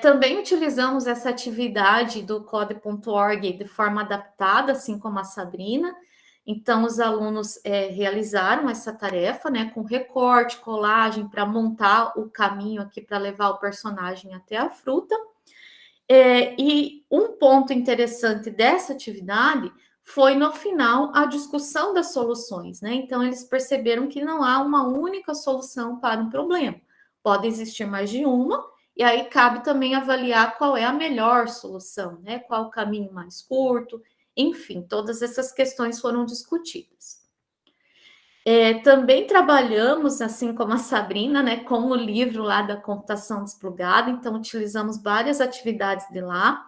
Também utilizamos essa atividade do Code.org de forma adaptada, assim como a Sabrina. Então, os alunos realizaram essa tarefa, né, com recorte, colagem, para montar o caminho aqui para levar o personagem até a fruta. E um ponto interessante dessa atividade foi, no final, a discussão das soluções, né? Então, eles perceberam que não há uma única solução para um problema. Pode existir mais de uma, e aí cabe também avaliar qual é a melhor solução, né? Qual o caminho mais curto, enfim, todas essas questões foram discutidas. Também trabalhamos, assim como a Sabrina, né, com o livro lá da computação desplugada, então utilizamos várias atividades de lá,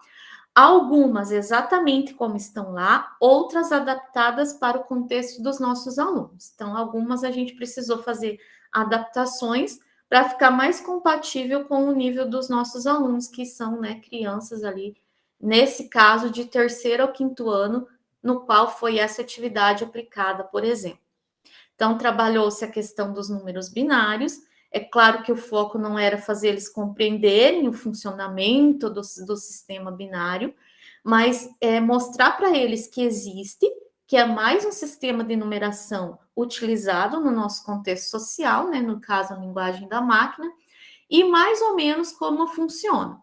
algumas exatamente como estão lá, outras adaptadas para o contexto dos nossos alunos. Então, algumas a gente precisou fazer adaptações para ficar mais compatível com o nível dos nossos alunos, que são, né, crianças ali, nesse caso, de 3º ao 5º ano, no qual foi essa atividade aplicada, por exemplo. Então, trabalhou-se a questão dos números binários. É claro que o foco não era fazer eles compreenderem o funcionamento do sistema binário, mas mostrar para eles que existe, que é mais um sistema de numeração utilizado no nosso contexto social, né, no caso, a linguagem da máquina, e mais ou menos como funciona.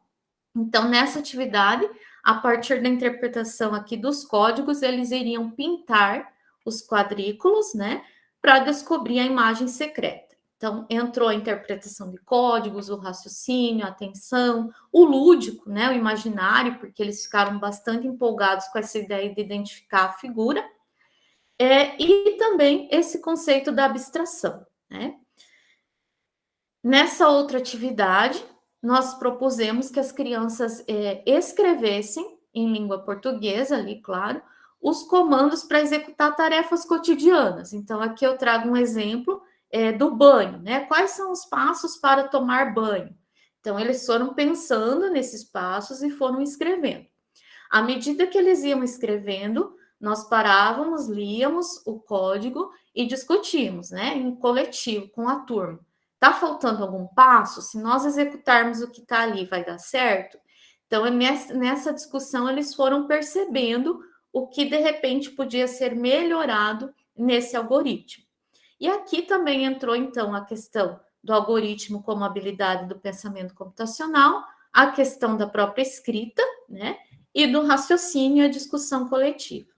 Então, nessa atividade, a partir da interpretação aqui dos códigos, eles iriam pintar os quadrículos, né, para descobrir a imagem secreta. Então, entrou a interpretação de códigos, o raciocínio, a atenção, o lúdico, né, o imaginário, porque eles ficaram bastante empolgados com essa ideia de identificar a figura, e também esse conceito da abstração, né. Nessa outra atividade, nós propusemos que as crianças escrevessem em língua portuguesa, ali, claro, os comandos para executar tarefas cotidianas. Então, aqui eu trago um exemplo do banho, né? Quais são os passos para tomar banho? Então, eles foram pensando nesses passos e foram escrevendo. À medida que eles iam escrevendo, nós parávamos, líamos o código e discutíamos, né, em coletivo, com a turma. Está faltando algum passo? Se nós executarmos o que está ali, vai dar certo? Então, nessa discussão, eles foram percebendo o que, de repente, podia ser melhorado nesse algoritmo. E aqui também entrou, então, a questão do algoritmo como habilidade do pensamento computacional, a questão da própria escrita, né, e do raciocínio e a discussão coletiva.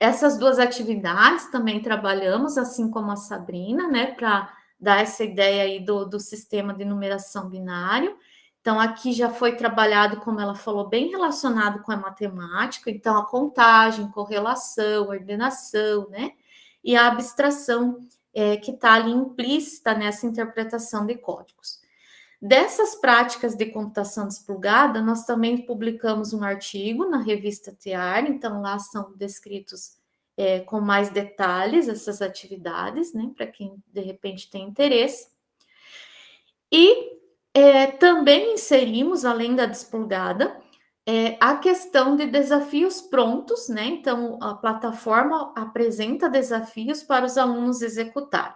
Essas duas atividades também trabalhamos, assim como a Sabrina, né, para dar essa ideia aí do sistema de numeração binário. Então, aqui já foi trabalhado, como ela falou, bem relacionado com a matemática, então a contagem, correlação, ordenação, né, e a abstração que está ali implícita nessa interpretação de códigos. Dessas práticas de computação desplugada, nós também publicamos um artigo na revista TEAR, então lá são descritos com mais detalhes essas atividades, né, para quem de repente tem interesse. E também inserimos, além da desplugada, a questão de desafios prontos, né? Então, a plataforma apresenta desafios para os alunos executarem.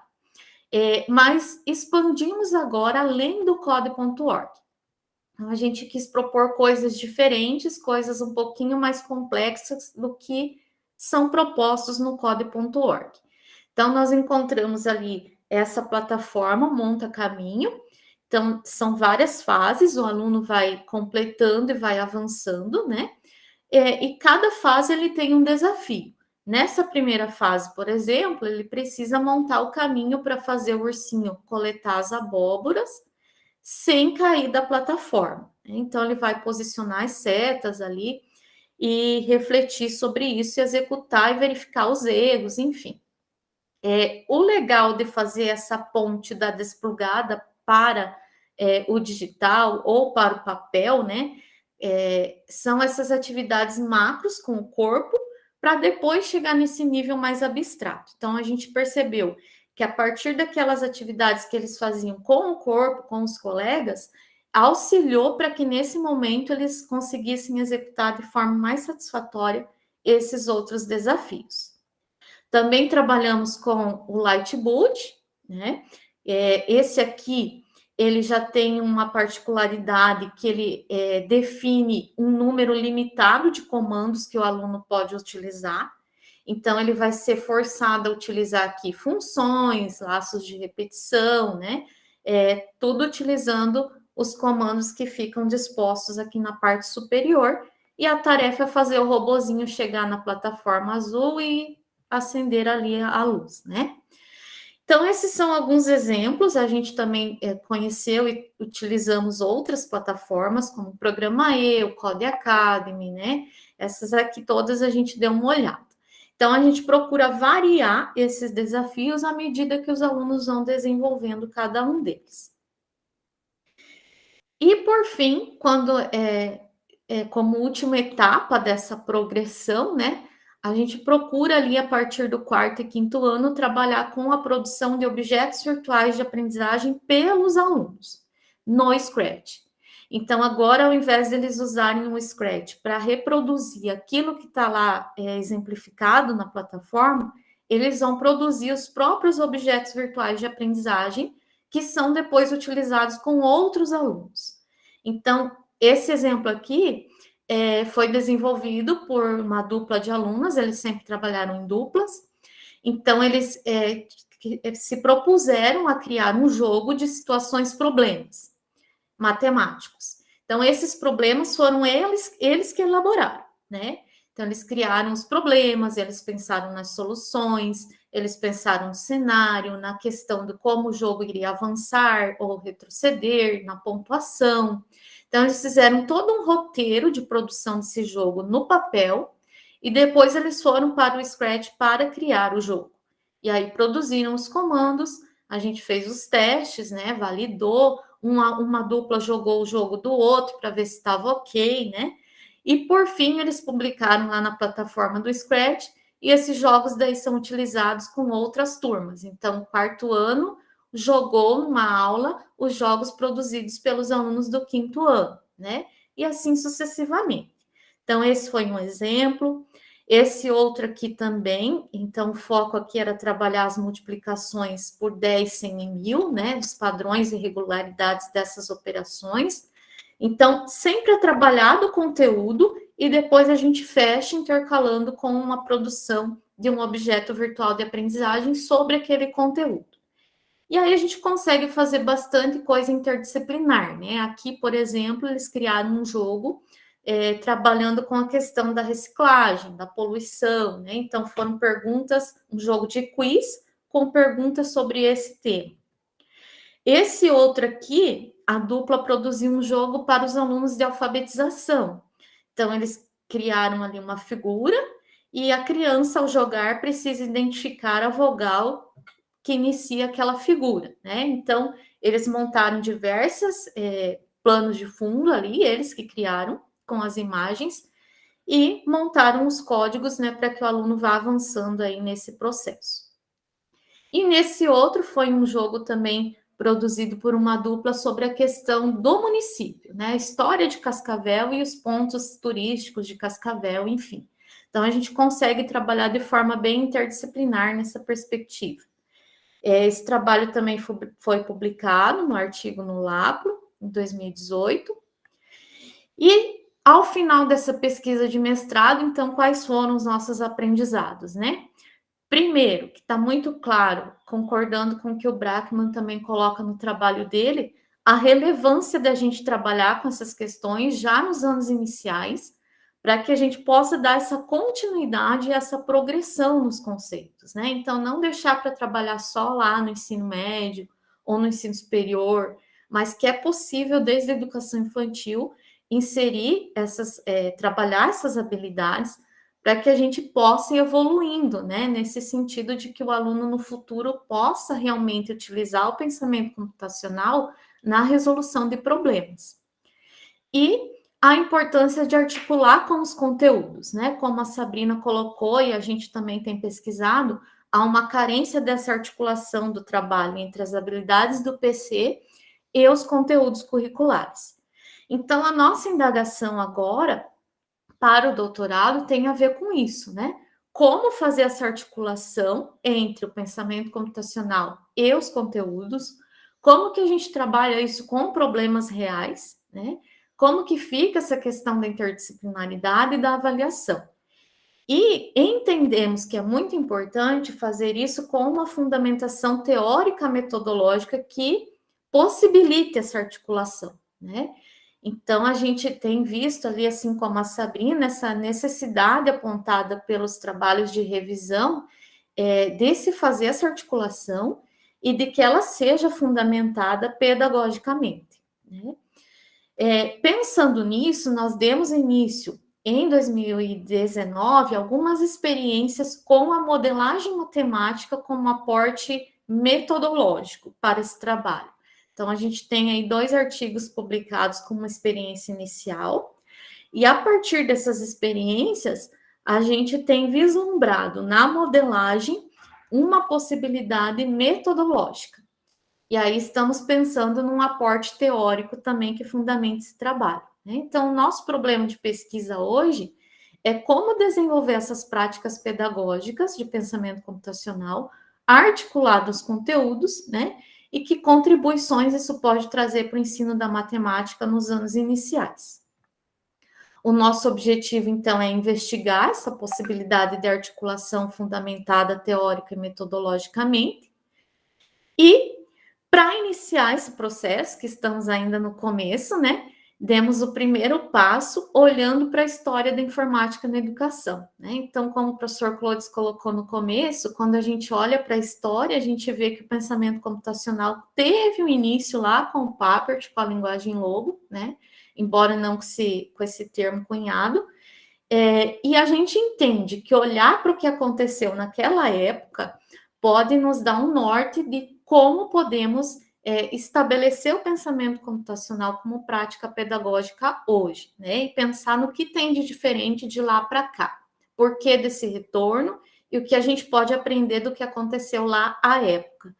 Mas expandimos agora além do code.org. Então, a gente quis propor coisas diferentes, coisas um pouquinho mais complexas do que são propostos no code.org. Então, nós encontramos ali essa plataforma, Monta Caminho. Então, são várias fases, o aluno vai completando e vai avançando, né? E cada fase ele tem um desafio. Nessa primeira fase, por exemplo, ele precisa montar o caminho para fazer o ursinho coletar as abóboras sem cair da plataforma. Então, ele vai posicionar as setas ali e refletir sobre isso, e executar e verificar os erros, enfim. O legal de fazer essa ponte da desplugada para o digital ou para o papel, né? São essas atividades macros com o corpo, para depois chegar nesse nível mais abstrato. Então, a gente percebeu que a partir daquelas atividades que eles faziam com o corpo, com os colegas, auxiliou para que nesse momento eles conseguissem executar de forma mais satisfatória esses outros desafios. Também trabalhamos com o Lightboot, né? Esse aqui, ele já tem uma particularidade que ele define um número limitado de comandos que o aluno pode utilizar. Então, ele vai ser forçado a utilizar aqui funções, laços de repetição, né? Tudo utilizando os comandos que ficam dispostos aqui na parte superior. E a tarefa é fazer o robozinho chegar na plataforma azul e acender ali a luz, né? Então, esses são alguns exemplos. A gente também conheceu e utilizamos outras plataformas, como o Programa E, o Code Academy, né? Essas aqui todas a gente deu uma olhada. Então, a gente procura variar esses desafios à medida que os alunos vão desenvolvendo cada um deles. E, por fim, quando como última etapa dessa progressão, né? A gente procura ali, a partir do 4º e 5º ano, trabalhar com a produção de objetos virtuais de aprendizagem pelos alunos, no Scratch. Então, agora, ao invés de eles usarem o Scratch para reproduzir aquilo que está lá exemplificado na plataforma, eles vão produzir os próprios objetos virtuais de aprendizagem, que são depois utilizados com outros alunos. Então, esse exemplo aqui foi desenvolvido por uma dupla de alunas, eles sempre trabalharam em duplas. Então, eles se propuseram a criar um jogo de situações-problemas matemáticos. Então, esses problemas foram eles que elaboraram, né? Então, eles criaram os problemas, eles pensaram nas soluções, eles pensaram no cenário, na questão de como o jogo iria avançar ou retroceder, na pontuação. Então, eles fizeram todo um roteiro de produção desse jogo no papel e depois eles foram para o Scratch para criar o jogo. E aí produziram os comandos, a gente fez os testes, né? Validou, uma dupla jogou o jogo do outro para ver se estava ok, né? E, por fim, eles publicaram lá na plataforma do Scratch e esses jogos daí são utilizados com outras turmas. Então, o 4º ano jogou numa aula os jogos produzidos pelos alunos do 5º ano, né? E assim sucessivamente. Então, esse foi um exemplo. Esse outro aqui também, então o foco aqui era trabalhar as multiplicações por 10, 100 e 1000, né? Os padrões e regularidades dessas operações. Então, sempre é trabalhado o conteúdo e depois a gente fecha intercalando com uma produção de um objeto virtual de aprendizagem sobre aquele conteúdo. E aí a gente consegue fazer bastante coisa interdisciplinar, né? Aqui, por exemplo, eles criaram um jogo trabalhando com a questão da reciclagem, da poluição, né? Então, foram perguntas, um jogo de quiz com perguntas sobre esse tema. Esse outro aqui, a dupla produziu um jogo para os alunos de alfabetização. Então, eles criaram ali uma figura e a criança, ao jogar, precisa identificar a vogal que inicia aquela figura, né? Então, eles montaram diversos planos de fundo ali, eles que criaram, com as imagens, e montaram os códigos, né, para que o aluno vá avançando aí nesse processo. E nesse outro foi um jogo também produzido por uma dupla sobre a questão do município, né, a história de Cascavel e os pontos turísticos de Cascavel, enfim. Então, a gente consegue trabalhar de forma bem interdisciplinar nessa perspectiva. Esse trabalho também foi publicado no artigo no LAPRO, em 2018. E, ao final dessa pesquisa de mestrado, então, quais foram os nossos aprendizados, né? Primeiro, que está muito claro, concordando com o que o Brackman também coloca no trabalho dele, a relevância da gente trabalhar com essas questões já nos anos iniciais, para que a gente possa dar essa continuidade e essa progressão nos conceitos, né? Então, não deixar para trabalhar só lá no ensino médio ou no ensino superior, mas que é possível, desde a educação infantil, inserir trabalhar essas habilidades para que a gente possa ir evoluindo, né? Nesse sentido de que o aluno no futuro possa realmente utilizar o pensamento computacional na resolução de problemas. E a importância de articular com os conteúdos, né? Como a Sabrina colocou e a gente também tem pesquisado, há uma carência dessa articulação do trabalho entre as habilidades do PC e os conteúdos curriculares. Então, a nossa indagação agora para o doutorado tem a ver com isso, né? Como fazer essa articulação entre o pensamento computacional e os conteúdos, como que a gente trabalha isso com problemas reais, né? Como que fica essa questão da interdisciplinaridade e da avaliação. E entendemos que é muito importante fazer isso com uma fundamentação teórica metodológica que possibilite essa articulação, né? Então, a gente tem visto ali, assim como a Sabrina, essa necessidade apontada pelos trabalhos de revisão de se fazer essa articulação e de que ela seja fundamentada pedagogicamente, né? Pensando nisso, nós demos início, em 2019, algumas experiências com a modelagem matemática como aporte metodológico para esse trabalho. Então, a gente tem aí 2 artigos publicados com uma experiência inicial, e a partir dessas experiências, a gente tem vislumbrado na modelagem uma possibilidade metodológica. E aí estamos pensando num aporte teórico também que fundamente esse trabalho, né? Então, o nosso problema de pesquisa hoje é como desenvolver essas práticas pedagógicas de pensamento computacional, articulado aos conteúdos, né? E que contribuições isso pode trazer para o ensino da matemática nos anos iniciais. O nosso objetivo, então, é investigar essa possibilidade de articulação fundamentada teórica e metodologicamente. E, para iniciar esse processo, que estamos ainda no começo, né? Demos o primeiro passo olhando para a história da informática na educação, né? Então, como o professor Clodes colocou no começo, quando a gente olha para a história, a gente vê que o pensamento computacional teve um início lá com o Papert, com a linguagem Logo, né? Embora não com esse termo cunhado. E a gente entende que olhar para o que aconteceu naquela época pode nos dar um norte de como podemos estabelecer o pensamento computacional como prática pedagógica hoje, né? E pensar no que tem de diferente de lá para cá. Por que desse retorno e o que a gente pode aprender do que aconteceu lá à época.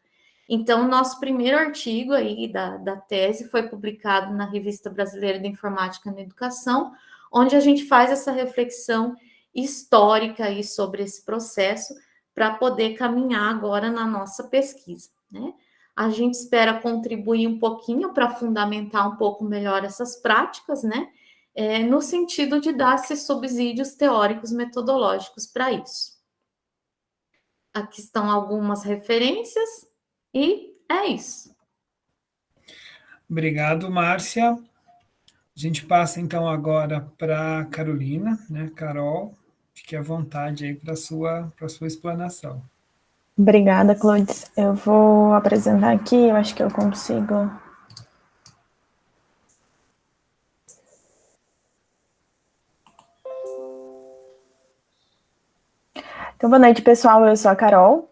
Então, o nosso primeiro artigo aí da tese foi publicado na Revista Brasileira de Informática na Educação, onde a gente faz essa reflexão histórica aí sobre esse processo para poder caminhar agora na nossa pesquisa, né? A gente espera contribuir um pouquinho para fundamentar um pouco melhor essas práticas, né? No sentido de dar esses subsídios teóricos metodológicos para isso. Aqui estão algumas referências e é isso. Obrigado, Márcia. A gente passa, então, agora para a Carolina, né? Carol, fique à vontade aí para a sua explanação. Obrigada, Clodes. Eu vou apresentar aqui, eu acho que eu consigo. Então, boa noite, pessoal. Eu sou a Carol.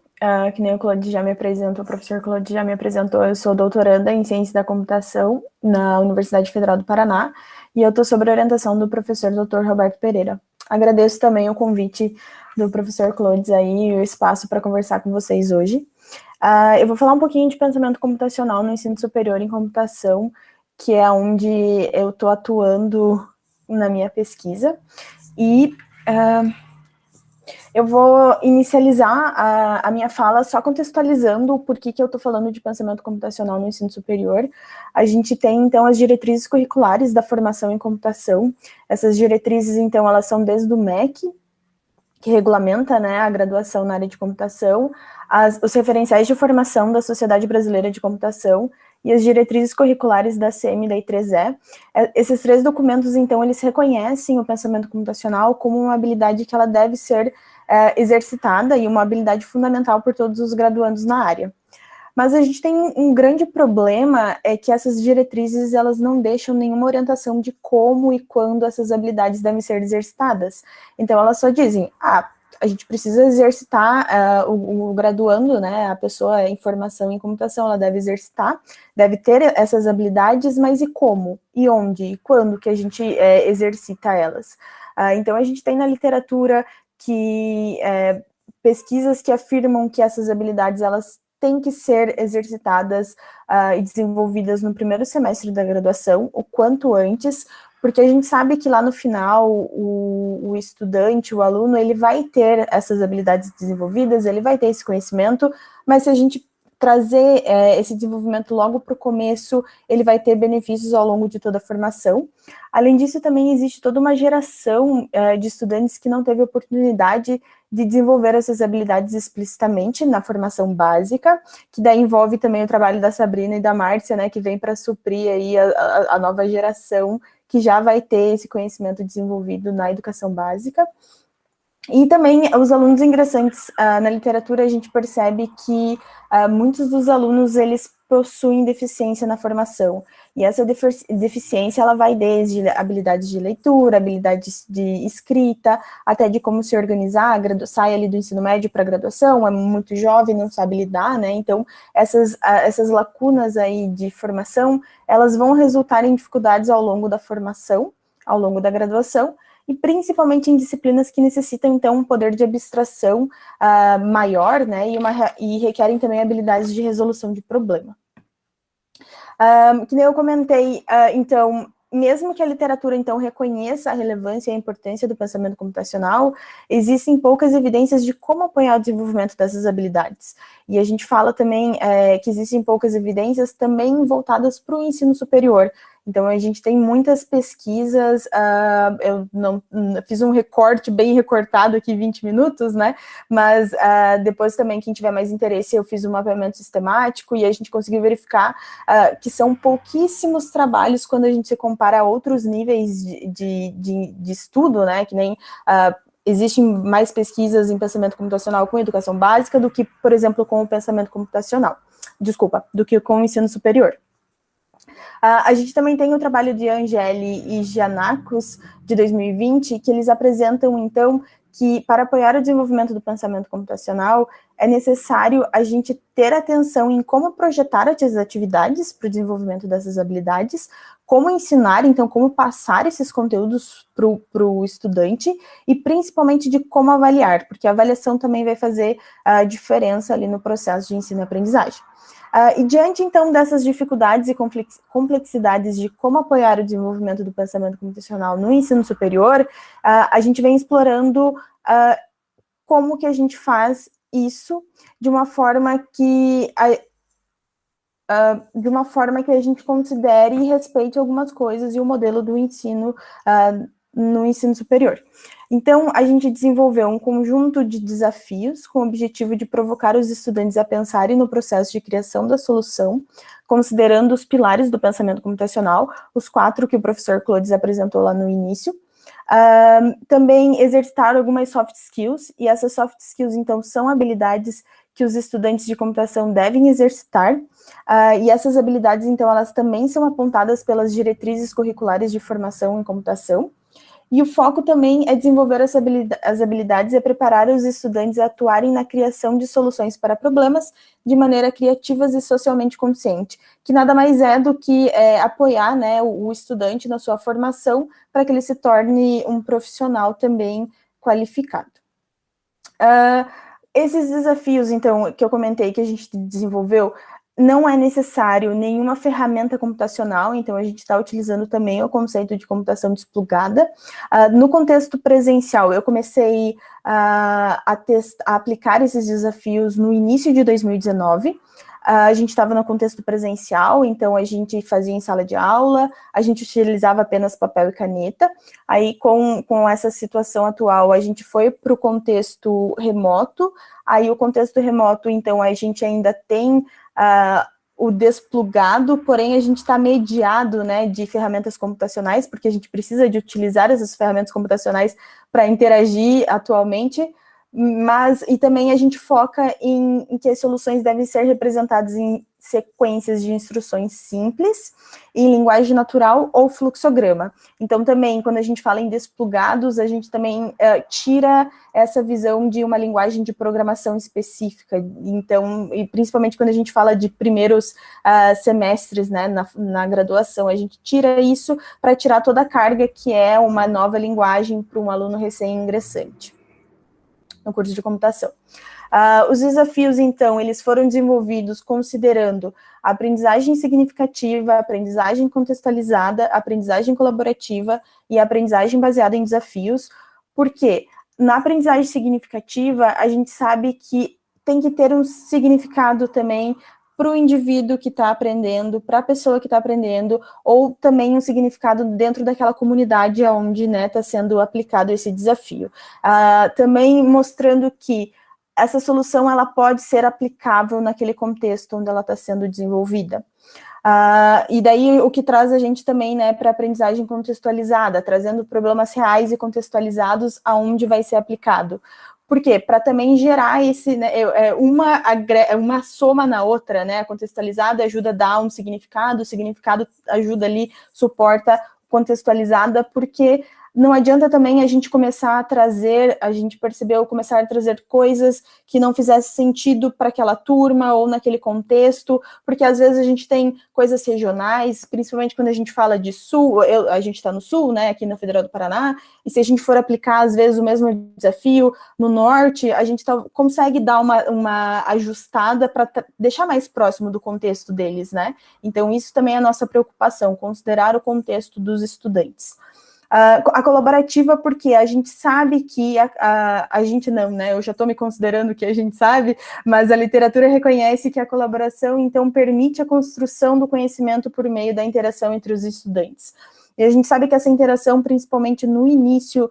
Que nem o Claude já me apresentou, o professor Claude já me apresentou. Eu sou doutoranda em Ciência da Computação na Universidade Federal do Paraná e eu estou sob a orientação do professor Dr. Roberto Pereira. Agradeço também o convite do professor Claude aí e o espaço para conversar com vocês hoje. Eu vou falar um pouquinho de pensamento computacional no ensino superior em computação, que é onde eu estou atuando na minha pesquisa. E eu vou inicializar a minha fala só contextualizando o porquê que eu estou falando de pensamento computacional no ensino superior. A gente tem, então, as diretrizes curriculares da formação em computação. Essas diretrizes, então, elas são desde o MEC, que regulamenta, né, a graduação na área de computação, os referenciais de formação da Sociedade Brasileira de Computação e as diretrizes curriculares da CM e da I3E. Esses três documentos, então, eles reconhecem o pensamento computacional como uma habilidade que ela deve ser exercitada e uma habilidade fundamental por todos os graduandos na área. Mas a gente tem um grande problema, é que essas diretrizes, elas não deixam nenhuma orientação de como e quando essas habilidades devem ser exercitadas. Então, elas só dizem, a gente precisa exercitar o graduando, né, a pessoa em formação em computação, ela deve exercitar, deve ter essas habilidades, mas e como? E onde? E quando que a gente exercita elas? Então, a gente tem na literatura que pesquisas que afirmam que essas habilidades, elas têm que ser exercitadas e desenvolvidas no primeiro semestre da graduação, o quanto antes, porque a gente sabe que lá no final o estudante, o aluno, ele vai ter essas habilidades desenvolvidas, ele vai ter esse conhecimento, mas se a gente trazer esse desenvolvimento logo para o começo, ele vai ter benefícios ao longo de toda a formação. Além disso, também existe toda uma geração de estudantes que não teve oportunidade de desenvolver essas habilidades explicitamente na formação básica, que daí envolve também o trabalho da Sabrina e da Márcia, né, que vem para suprir aí a nova geração que já vai ter esse conhecimento desenvolvido na educação básica. E também os alunos ingressantes na literatura, a gente percebe que muitos dos alunos, eles possuem deficiência na formação, e essa deficiência, ela vai desde habilidades de leitura, habilidades de escrita, até de como se organizar, sai ali do ensino médio para a graduação, é muito jovem, não sabe lidar, né, então essas lacunas aí de formação, elas vão resultar em dificuldades ao longo da formação, ao longo da graduação, e principalmente em disciplinas que necessitam, então, um poder de abstração maior, né, e requerem também habilidades de resolução de problema. Que nem eu comentei, então, mesmo que a literatura, então, reconheça a relevância e a importância do pensamento computacional, existem poucas evidências de como apoiar o desenvolvimento dessas habilidades. E a gente fala também que existem poucas evidências também voltadas para o ensino superior. Então, a gente tem muitas pesquisas, eu não fiz um recorte bem recortado aqui, 20 minutos, né, mas depois também, quem tiver mais interesse, eu fiz um mapeamento sistemático e a gente conseguiu verificar que são pouquíssimos trabalhos quando a gente se compara a outros níveis de estudo, né, que nem... existem mais pesquisas em pensamento computacional com educação básica do que, por exemplo, com o pensamento computacional. Do que com o ensino superior. A gente também tem o trabalho de Angeli e Giannakos, de 2020, que eles apresentam, então, que para apoiar o desenvolvimento do pensamento computacional, é necessário a gente ter atenção em como projetar as atividades para o desenvolvimento dessas habilidades, como ensinar, então, como passar esses conteúdos para o estudante, e principalmente de como avaliar, porque a avaliação também vai fazer a diferença ali no processo de ensino e aprendizagem. E diante, então, dessas dificuldades e complexidades de como apoiar o desenvolvimento do pensamento computacional no ensino superior, a gente vem explorando como que a gente faz isso de uma forma que a gente considere e respeite algumas coisas e o modelo do ensino no ensino superior. Então, a gente desenvolveu um conjunto de desafios com o objetivo de provocar os estudantes a pensarem no processo de criação da solução, considerando os pilares do pensamento computacional, os 4 que o professor Clodes apresentou lá no início. Também exercitar algumas soft skills, e essas soft skills, então, são habilidades que os estudantes de computação devem exercitar, e essas habilidades, então, elas também são apontadas pelas diretrizes curriculares de formação em computação. E o foco também é desenvolver as habilidades e preparar os estudantes a atuarem na criação de soluções para problemas de maneira criativa e socialmente consciente, que nada mais é do que apoiar, né, o estudante na sua formação para que ele se torne um profissional também qualificado. Esses desafios, então, que eu comentei que a gente desenvolveu, não é necessário nenhuma ferramenta computacional, então a gente está utilizando também o conceito de computação desplugada. No contexto presencial, eu comecei a aplicar esses desafios no início de 2019, a gente estava no contexto presencial, então a gente fazia em sala de aula, a gente utilizava apenas papel e caneta. Aí, com essa situação atual, a gente foi para o contexto remoto. Aí, o contexto remoto, então, a gente ainda tem o desplugado, porém a gente está mediado, né, de ferramentas computacionais, porque a gente precisa de utilizar essas ferramentas computacionais para interagir atualmente, e também a gente foca em que as soluções devem ser representadas em sequências de instruções simples, em linguagem natural ou fluxograma. Então, também, quando a gente fala em desplugados, a gente também tira essa visão de uma linguagem de programação específica. Então, e principalmente quando a gente fala de primeiros semestres, né, na graduação, a gente tira isso para tirar toda a carga que é uma nova linguagem para um aluno recém-ingressante no curso de computação. Os desafios, então, eles foram desenvolvidos considerando a aprendizagem significativa, a aprendizagem contextualizada, a aprendizagem colaborativa e a aprendizagem baseada em desafios, porque na aprendizagem significativa, a gente sabe que tem que ter um significado também para o indivíduo que está aprendendo, para a pessoa que está aprendendo, ou também um significado dentro daquela comunidade onde, né, está sendo aplicado esse desafio. Também mostrando que essa solução ela pode ser aplicável naquele contexto onde ela está sendo desenvolvida. E daí o que traz a gente também, né, para a aprendizagem contextualizada, trazendo problemas reais e contextualizados aonde vai ser aplicado. Por quê? Para também gerar esse, né, uma soma na outra, né? A contextualizada ajuda a dar um significado, o significado ajuda ali, suporta contextualizada, porque não adianta também a gente começar a trazer, a gente percebeu começar a trazer coisas que não fizessem sentido para aquela turma ou naquele contexto, porque às vezes a gente tem coisas regionais, principalmente quando a gente fala de sul, a gente está no sul, né, aqui na Federal do Paraná, e se a gente for aplicar às vezes o mesmo desafio no norte, a gente consegue dar uma ajustada para deixar mais próximo do contexto deles, né? Então isso também é a nossa preocupação, considerar o contexto dos estudantes. A colaborativa, porque a gente sabe que a gente não, né? Eu já estou me considerando que a gente sabe, mas a literatura reconhece que a colaboração, então, permite a construção do conhecimento por meio da interação entre os estudantes. E a gente sabe que essa interação, principalmente no início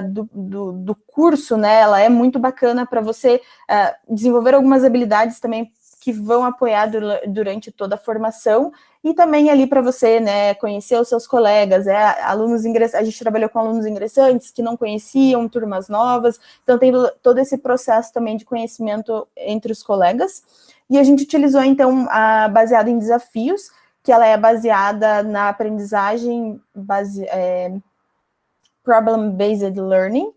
do curso, né, ela é muito bacana para você desenvolver algumas habilidades também que vão apoiar durante toda a formação, e também ali para você, né, conhecer os seus colegas, alunos ingressantes, a gente trabalhou com alunos ingressantes que não conheciam, turmas novas, então tem todo esse processo também de conhecimento entre os colegas, e a gente utilizou, então, baseada em desafios, que ela é baseada na aprendizagem problem-based learning,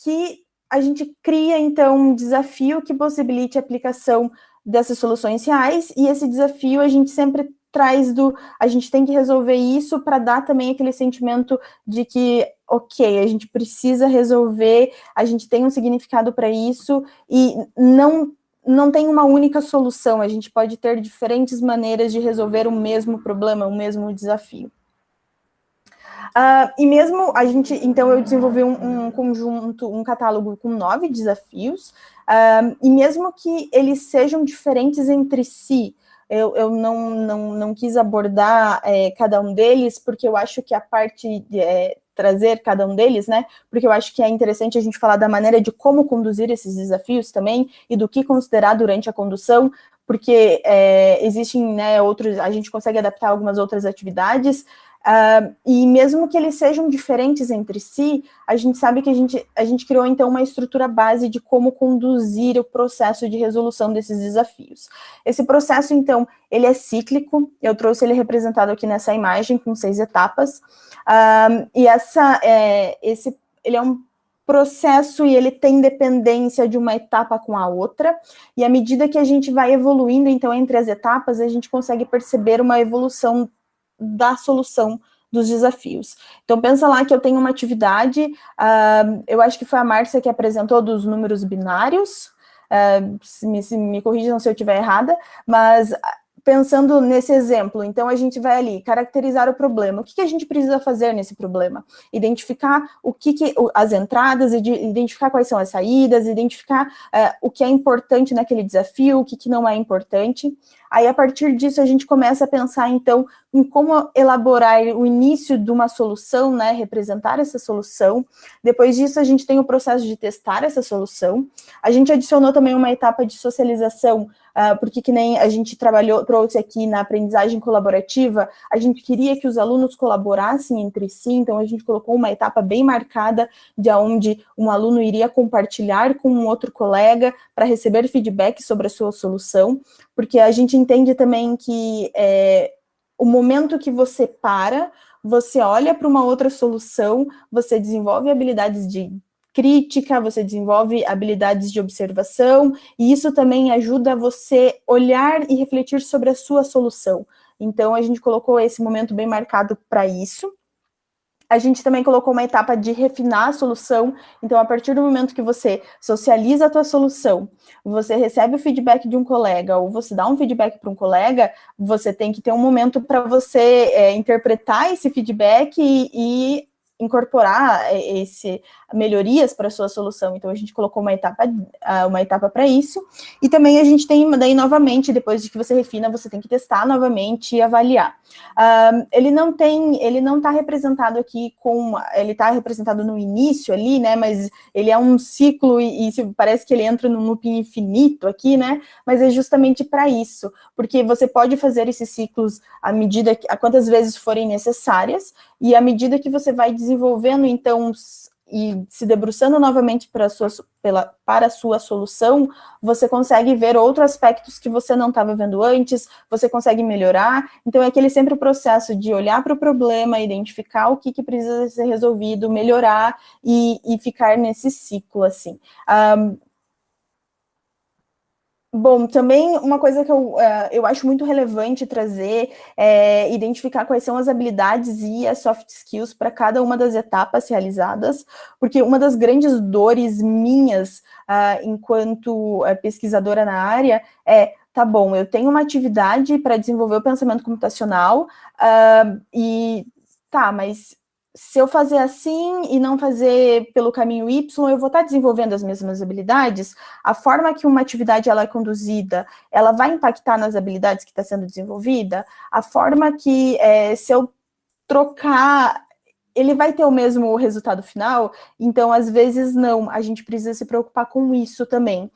que a gente cria, então, um desafio que possibilite a aplicação dessas soluções reais, e esse desafio a gente sempre traz a gente tem que resolver isso para dar também aquele sentimento de que, ok, a gente precisa resolver, a gente tem um significado para isso, e não tem uma única solução, a gente pode ter diferentes maneiras de resolver o mesmo problema, o mesmo desafio. E mesmo a gente, então eu desenvolvi um conjunto, um catálogo com 9 desafios, e mesmo que eles sejam diferentes entre si, eu não quis abordar cada um deles, porque eu acho que a parte trazer cada um deles, né? Porque eu acho que é interessante a gente falar da maneira de como conduzir esses desafios também e do que considerar durante a condução, porque existem, né, outros, a gente consegue adaptar algumas outras atividades, e mesmo que eles sejam diferentes entre si, a gente sabe que a gente criou, então, uma estrutura base de como conduzir o processo de resolução desses desafios. Esse processo, então, ele é cíclico, eu trouxe ele representado aqui nessa imagem, com 6 etapas, e ele é um processo e ele tem dependência de uma etapa com a outra, e à medida que a gente vai evoluindo, então, entre as etapas, a gente consegue perceber uma evolução da solução dos desafios. Então, pensa lá que eu tenho uma atividade, eu acho que foi a Márcia que apresentou dos números binários, me corrijam se eu estiver errada, mas pensando nesse exemplo, então a gente vai ali caracterizar o problema. O que a gente precisa fazer nesse problema? Identificar as entradas, identificar quais são as saídas, identificar o que é importante naquele desafio, o que não é importante. Aí, a partir disso, a gente começa a pensar, então, em como elaborar o início de uma solução, né, representar essa solução. Depois disso, a gente tem o processo de testar essa solução. A gente adicionou também uma etapa de socialização, porque que nem a gente trouxe aqui na aprendizagem colaborativa, a gente queria que os alunos colaborassem entre si, então a gente colocou uma etapa bem marcada, de onde um aluno iria compartilhar com um outro colega para receber feedback sobre a sua solução, porque a gente entende também que o momento que você você olha para uma outra solução, você desenvolve habilidades de crítica, você desenvolve habilidades de observação, e isso também ajuda você olhar e refletir sobre a sua solução. Então, a gente colocou esse momento bem marcado para isso. A gente também colocou uma etapa de refinar a solução, então a partir do momento que você socializa a tua solução, você recebe o feedback de um colega, ou você dá um feedback para um colega, você tem que ter um momento para você interpretar esse feedback e incorporar melhorias para a sua solução. Então, a gente colocou uma etapa para isso, e também a gente tem, daí, novamente, depois de que você refina, você tem que testar novamente e avaliar. Ele não está representado aqui ele está representado no início ali, né, mas ele é um ciclo, e parece que ele entra num looping infinito aqui, né, mas é justamente para isso, porque você pode fazer esses ciclos a quantas vezes forem necessárias, e à medida que você vai desenvolvendo, então, e se debruçando novamente para a sua solução, você consegue ver outros aspectos que você não estava vendo antes, você consegue melhorar. Então, é aquele sempre o processo de olhar para o problema, identificar o que precisa ser resolvido, melhorar e ficar nesse ciclo, assim. Bom, também uma coisa que eu acho muito relevante trazer é identificar quais são as habilidades e as soft skills para cada uma das etapas realizadas, porque uma das grandes dores minhas enquanto pesquisadora na área tá bom, eu tenho uma atividade para desenvolver o pensamento computacional mas se eu fazer assim e não fazer pelo caminho Y, eu vou estar desenvolvendo as mesmas habilidades? A forma que uma atividade ela é conduzida, ela vai impactar nas habilidades que está sendo desenvolvida? A forma que, se eu trocar, ele vai ter o mesmo resultado final? Então, às vezes, não. A gente precisa se preocupar com isso também.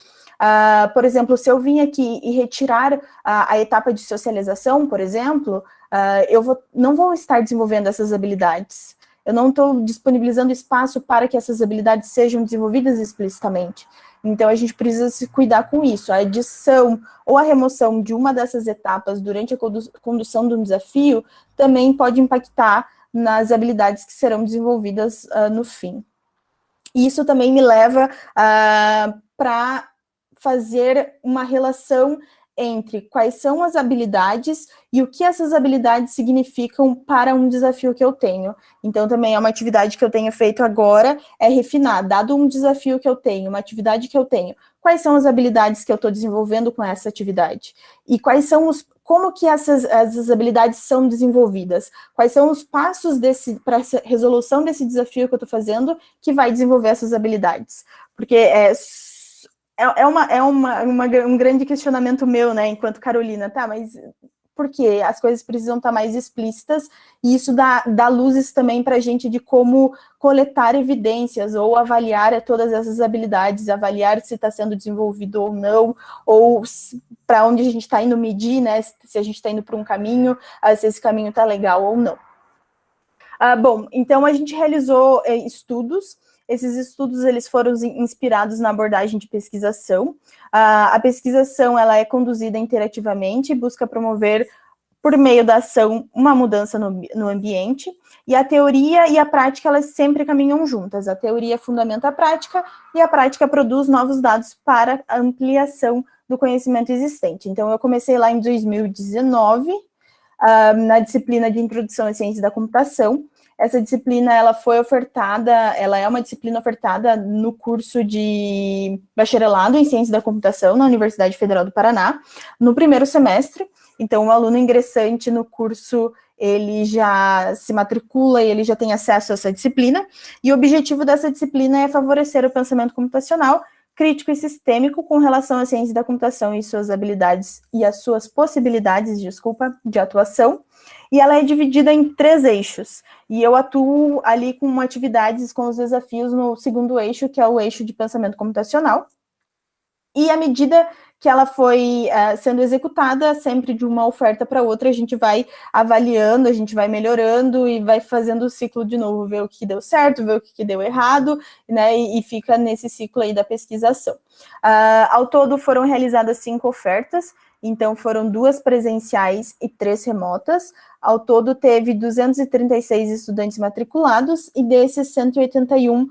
Por exemplo, se eu vim aqui e retirar a etapa de socialização, por exemplo, não vou estar desenvolvendo essas habilidades. Eu não estou disponibilizando espaço para que essas habilidades sejam desenvolvidas explicitamente. Então, a gente precisa se cuidar com isso. A adição ou a remoção de uma dessas etapas durante a condução de um desafio também pode impactar nas habilidades que serão desenvolvidas no fim. Isso também me leva para fazer uma relação entre quais são as habilidades e o que essas habilidades significam para um desafio que eu tenho. Então, também é uma atividade que eu tenho feito agora, é refinar, dado um desafio que eu tenho, uma atividade que eu tenho, quais são as habilidades que eu estou desenvolvendo com essa atividade? E como que essas habilidades são desenvolvidas? Quais são os passos para a resolução desse desafio que eu estou fazendo que vai desenvolver essas habilidades? Porque um grande questionamento meu, né, enquanto Carolina, tá, mas porque as coisas precisam estar mais explícitas, e isso dá luzes também para a gente de como coletar evidências, ou avaliar todas essas habilidades, avaliar se está sendo desenvolvido ou não, ou para onde a gente está indo medir, né, se a gente está indo para um caminho, se esse caminho está legal ou não. Bom, então a gente realizou estudos. Esses estudos eles foram inspirados na abordagem de pesquisação. A pesquisação ela é conduzida interativamente, busca promover, por meio da ação, uma mudança no ambiente, e a teoria e a prática elas sempre caminham juntas. A teoria fundamenta a prática, e a prática produz novos dados para a ampliação do conhecimento existente. Então, eu comecei lá em 2019, na disciplina de Introdução à Ciência da Computação. Essa disciplina, ela é uma disciplina ofertada no curso de bacharelado em Ciência da Computação na Universidade Federal do Paraná, no primeiro semestre. Então, o aluno ingressante no curso, ele já se matricula e ele já tem acesso a essa disciplina, e o objetivo dessa disciplina é favorecer o pensamento computacional, crítico e sistêmico com relação à ciência da computação e suas habilidades e as suas possibilidades, de atuação, e ela é dividida em 3 eixos, e eu atuo ali com atividades com os desafios no segundo eixo, que é o eixo de pensamento computacional, e à medida que ela foi sendo executada, sempre de uma oferta para outra, a gente vai avaliando, a gente vai melhorando e vai fazendo o ciclo de novo, ver o que deu certo, ver o que deu errado, né, e fica nesse ciclo aí da pesquisação. Ao todo foram realizadas 5 ofertas, então foram 2 presenciais e 3 remotas. Ao todo teve 236 estudantes matriculados, e desses 181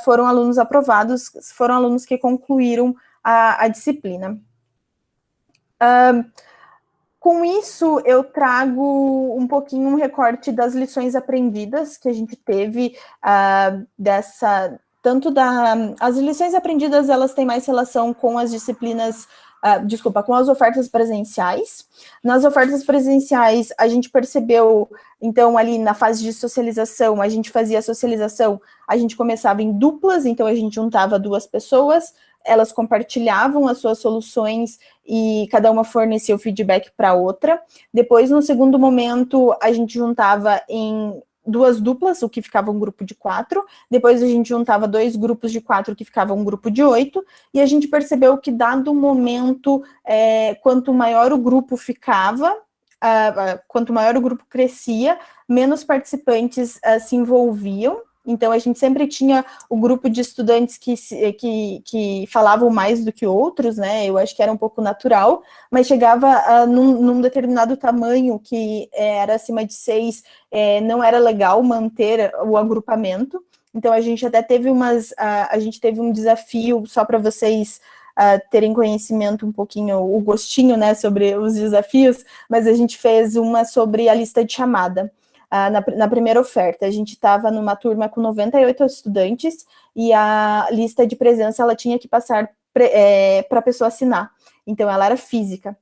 foram alunos aprovados, foram alunos que concluíram a disciplina. Com isso, eu trago um pouquinho um recorte das lições aprendidas que a gente teve as lições aprendidas, elas têm mais relação com as disciplinas, com as ofertas presenciais. Nas ofertas presenciais, a gente percebeu, então, ali na fase de socialização, a gente fazia a socialização, a gente começava em duplas, então a gente juntava 2 pessoas, elas compartilhavam as suas soluções e cada uma fornecia o feedback para outra. Depois, no segundo momento, a gente juntava em 2 duplas, o que ficava um grupo de 4. Depois a gente juntava 2 grupos de 4, que ficava um grupo de 8. E a gente percebeu que, dado o momento, quanto maior o grupo ficava, quanto maior o grupo crescia, menos participantes se envolviam. Então, a gente sempre tinha o grupo de estudantes que falavam mais do que outros, né? Eu acho que era um pouco natural, mas chegava num determinado tamanho que era acima de 6, não era legal manter o agrupamento. Então, a gente até teve um desafio, só para vocês terem conhecimento um pouquinho, o gostinho, né, sobre os desafios, mas a gente fez uma sobre a lista de chamada. Na primeira oferta, a gente estava numa turma com 98 estudantes, e a lista de presença ela tinha que passar para a pessoa assinar. Então, ela era física.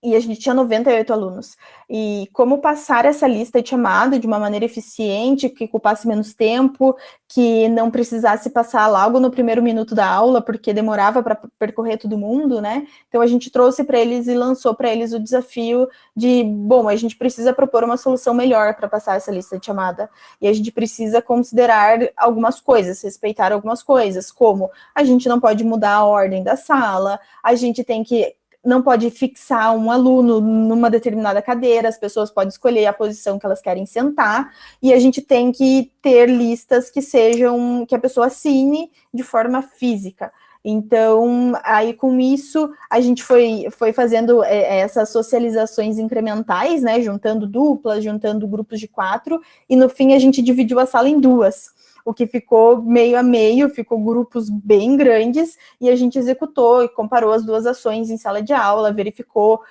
E a gente tinha 98 alunos. E como passar essa lista de chamada de uma maneira eficiente, que ocupasse menos tempo, que não precisasse passar logo no primeiro minuto da aula, porque demorava para percorrer todo mundo, né? Então, a gente trouxe para eles e lançou para eles o desafio de, bom, a gente precisa propor uma solução melhor para passar essa lista de chamada. E a gente precisa considerar algumas coisas, respeitar algumas coisas, como a gente não pode mudar a ordem da sala, a gente não pode fixar um aluno numa determinada cadeira, as pessoas podem escolher a posição que elas querem sentar, e a gente tem que ter listas que a pessoa assine de forma física. Então, aí com isso, a gente foi fazendo essas socializações incrementais, né, juntando duplas, juntando grupos de 4, e no fim a gente dividiu a sala em 2, o que ficou meio a meio, ficou grupos bem grandes, e a gente executou e comparou as 2 ações em sala de aula, verificou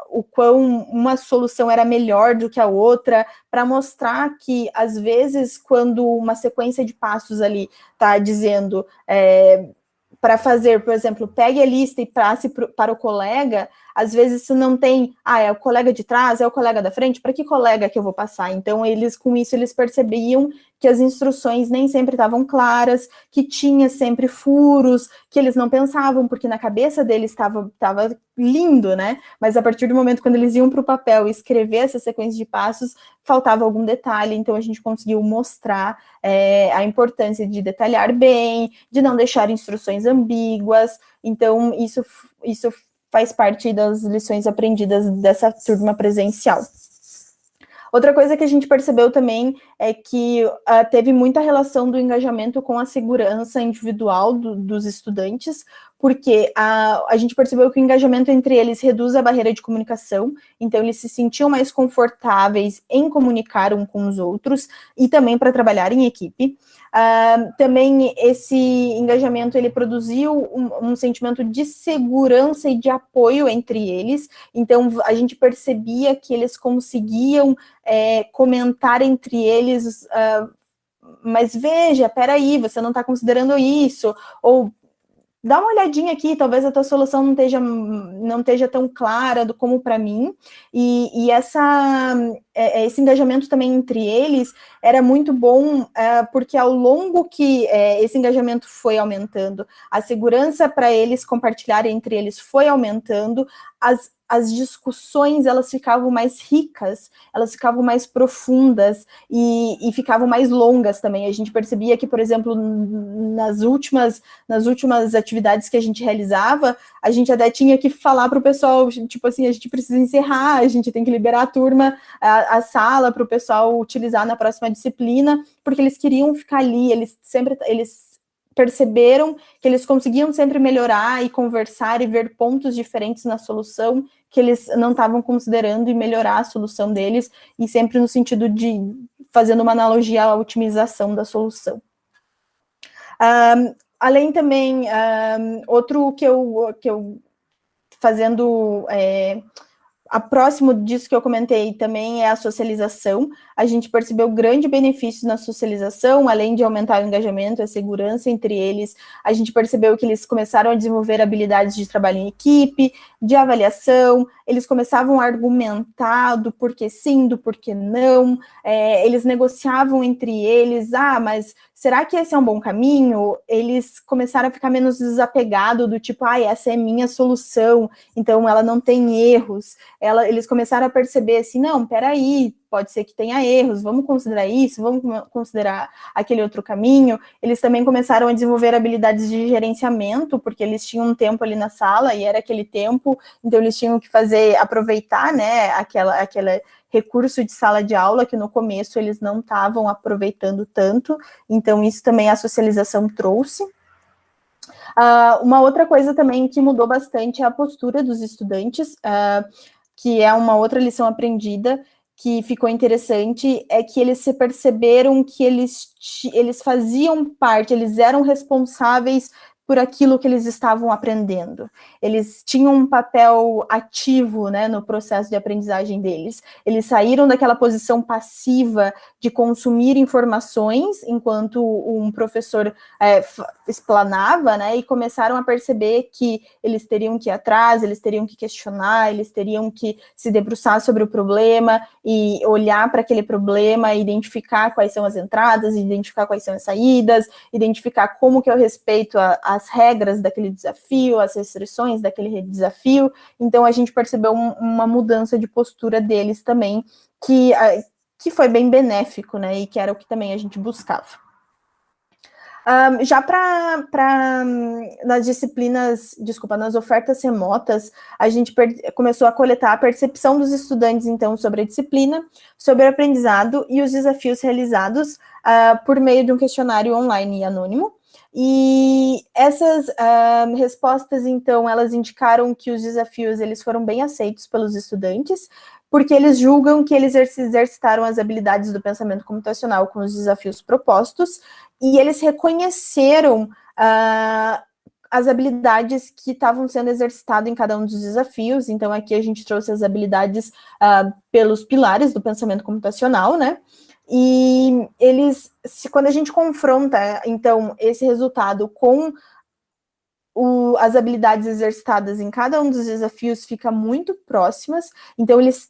o quão uma solução era melhor do que a outra, para mostrar que, às vezes, quando uma sequência de passos ali está dizendo para fazer, por exemplo, pegue a lista e passe para o colega, às vezes se não tem, é o colega de trás, é o colega da frente, para que colega que eu vou passar? Então, com isso, eles percebiam que as instruções nem sempre estavam claras, que tinha sempre furos, que eles não pensavam, porque na cabeça deles estava lindo, né? Mas a partir do momento quando eles iam para o papel e escrever essa sequência de passos, faltava algum detalhe, então a gente conseguiu mostrar a importância de detalhar bem, de não deixar instruções ambíguas. Então, isso faz parte das lições aprendidas dessa turma presencial. Outra coisa que a gente percebeu também é que teve muita relação do engajamento com a segurança individual dos estudantes, porque a gente percebeu que o engajamento entre eles reduz a barreira de comunicação, então eles se sentiam mais confortáveis em comunicar um com os outros e também para trabalhar em equipe. Também esse engajamento, ele produziu um sentimento de segurança e de apoio entre eles, então a gente percebia que eles conseguiam comentar entre eles, mas veja, peraí, você não está considerando isso, ou dá uma olhadinha aqui, talvez a tua solução não esteja tão clara como para mim, e esse engajamento também entre eles era muito bom, porque ao longo que esse engajamento foi aumentando, a segurança para eles compartilharem entre eles foi aumentando, as discussões, elas ficavam mais ricas, elas ficavam mais profundas e ficavam mais longas também. A gente percebia que, por exemplo, nas últimas atividades que a gente realizava, a gente até tinha que falar para o pessoal, tipo assim, a gente precisa encerrar, a gente tem que liberar a turma, a sala para o pessoal utilizar na próxima disciplina, porque eles queriam ficar ali, eles perceberam que eles conseguiam sempre melhorar e conversar e ver pontos diferentes na solução que eles não estavam considerando e melhorar a solução deles, e sempre no sentido de fazendo uma analogia à otimização da solução. Além também, outro que eu fazendo... A próximo disso que eu comentei também é a socialização. A gente percebeu grande benefício na socialização, além de aumentar o engajamento, a segurança entre eles. A gente percebeu que eles começaram a desenvolver habilidades de trabalho em equipe, de avaliação, eles começavam a argumentar do porquê sim, do porquê não, eles negociavam entre eles, mas será que esse é um bom caminho? Eles começaram a ficar menos desapegados do tipo, essa é minha solução, então ela não tem erros. Eles começaram a perceber assim, não, peraí, pode ser que tenha erros, vamos considerar isso, vamos considerar aquele outro caminho. Eles também começaram a desenvolver habilidades de gerenciamento, porque eles tinham um tempo ali na sala, e era aquele tempo, então eles tinham que aproveitar, né, aquele recurso de sala de aula, que no começo eles não estavam aproveitando tanto, então isso também a socialização trouxe. Uma outra coisa também que mudou bastante é a postura dos estudantes, que é uma outra lição aprendida, que ficou interessante, é que eles se perceberam que eles faziam parte, eles eram responsáveis por aquilo que eles estavam aprendendo. Eles tinham um papel ativo, né, no processo de aprendizagem deles. Eles saíram daquela posição passiva de consumir informações enquanto um professor explanava, né, e começaram a perceber que eles teriam que ir atrás, eles teriam que questionar, eles teriam que se debruçar sobre o problema e olhar para aquele problema, identificar quais são as entradas, identificar quais são as saídas, identificar como que eu respeito as regras daquele desafio, as restrições daquele desafio. Então a gente percebeu uma mudança de postura deles também, que foi bem benéfico, né, e que era o que também a gente buscava. Já nas disciplinas, nas ofertas remotas, a gente começou a coletar a percepção dos estudantes, então, sobre a disciplina, sobre o aprendizado e os desafios realizados por meio de um questionário online e anônimo. E essas respostas, então, elas indicaram que os desafios eles foram bem aceitos pelos estudantes, porque eles julgam que eles exercitaram as habilidades do pensamento computacional com os desafios propostos, e eles reconheceram as habilidades que estavam sendo exercitadas em cada um dos desafios. Então, aqui a gente trouxe as habilidades pelos pilares do pensamento computacional, né? E quando a gente confronta, então, esse resultado com as habilidades exercitadas em cada um dos desafios fica muito próximas, então eles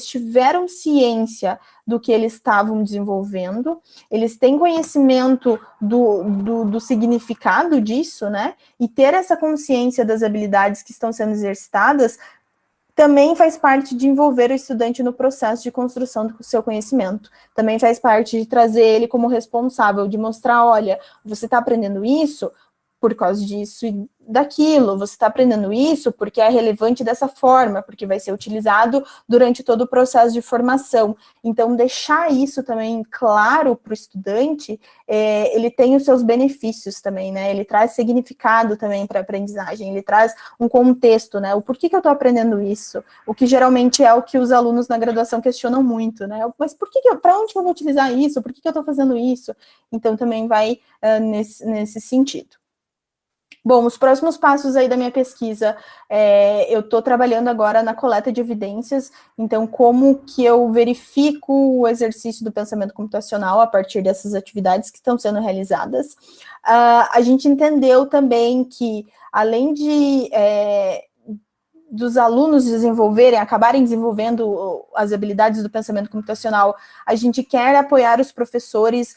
tiveram ciência do que eles estavam desenvolvendo, eles têm conhecimento do significado disso, né? E ter essa consciência das habilidades que estão sendo exercitadas também faz parte de envolver o estudante no processo de construção do seu conhecimento. Também faz parte de trazer ele como responsável, de mostrar, olha, você está aprendendo isso por causa disso e daquilo, você está aprendendo isso porque é relevante dessa forma, porque vai ser utilizado durante todo o processo de formação. Então, deixar isso também claro para o estudante, ele tem os seus benefícios também, né? Ele traz significado também para a aprendizagem, ele traz um contexto, né? O porquê que eu estou aprendendo isso? O que geralmente é o que os alunos na graduação questionam muito, né? Mas para onde eu vou utilizar isso? Por que eu estou fazendo isso? Então, também vai nesse sentido. Bom, os próximos passos aí da minha pesquisa, eu estou trabalhando agora na coleta de evidências, então como que eu verifico o exercício do pensamento computacional a partir dessas atividades que estão sendo realizadas. A gente entendeu também que, além dos alunos acabarem desenvolvendo as habilidades do pensamento computacional, a gente quer apoiar os professores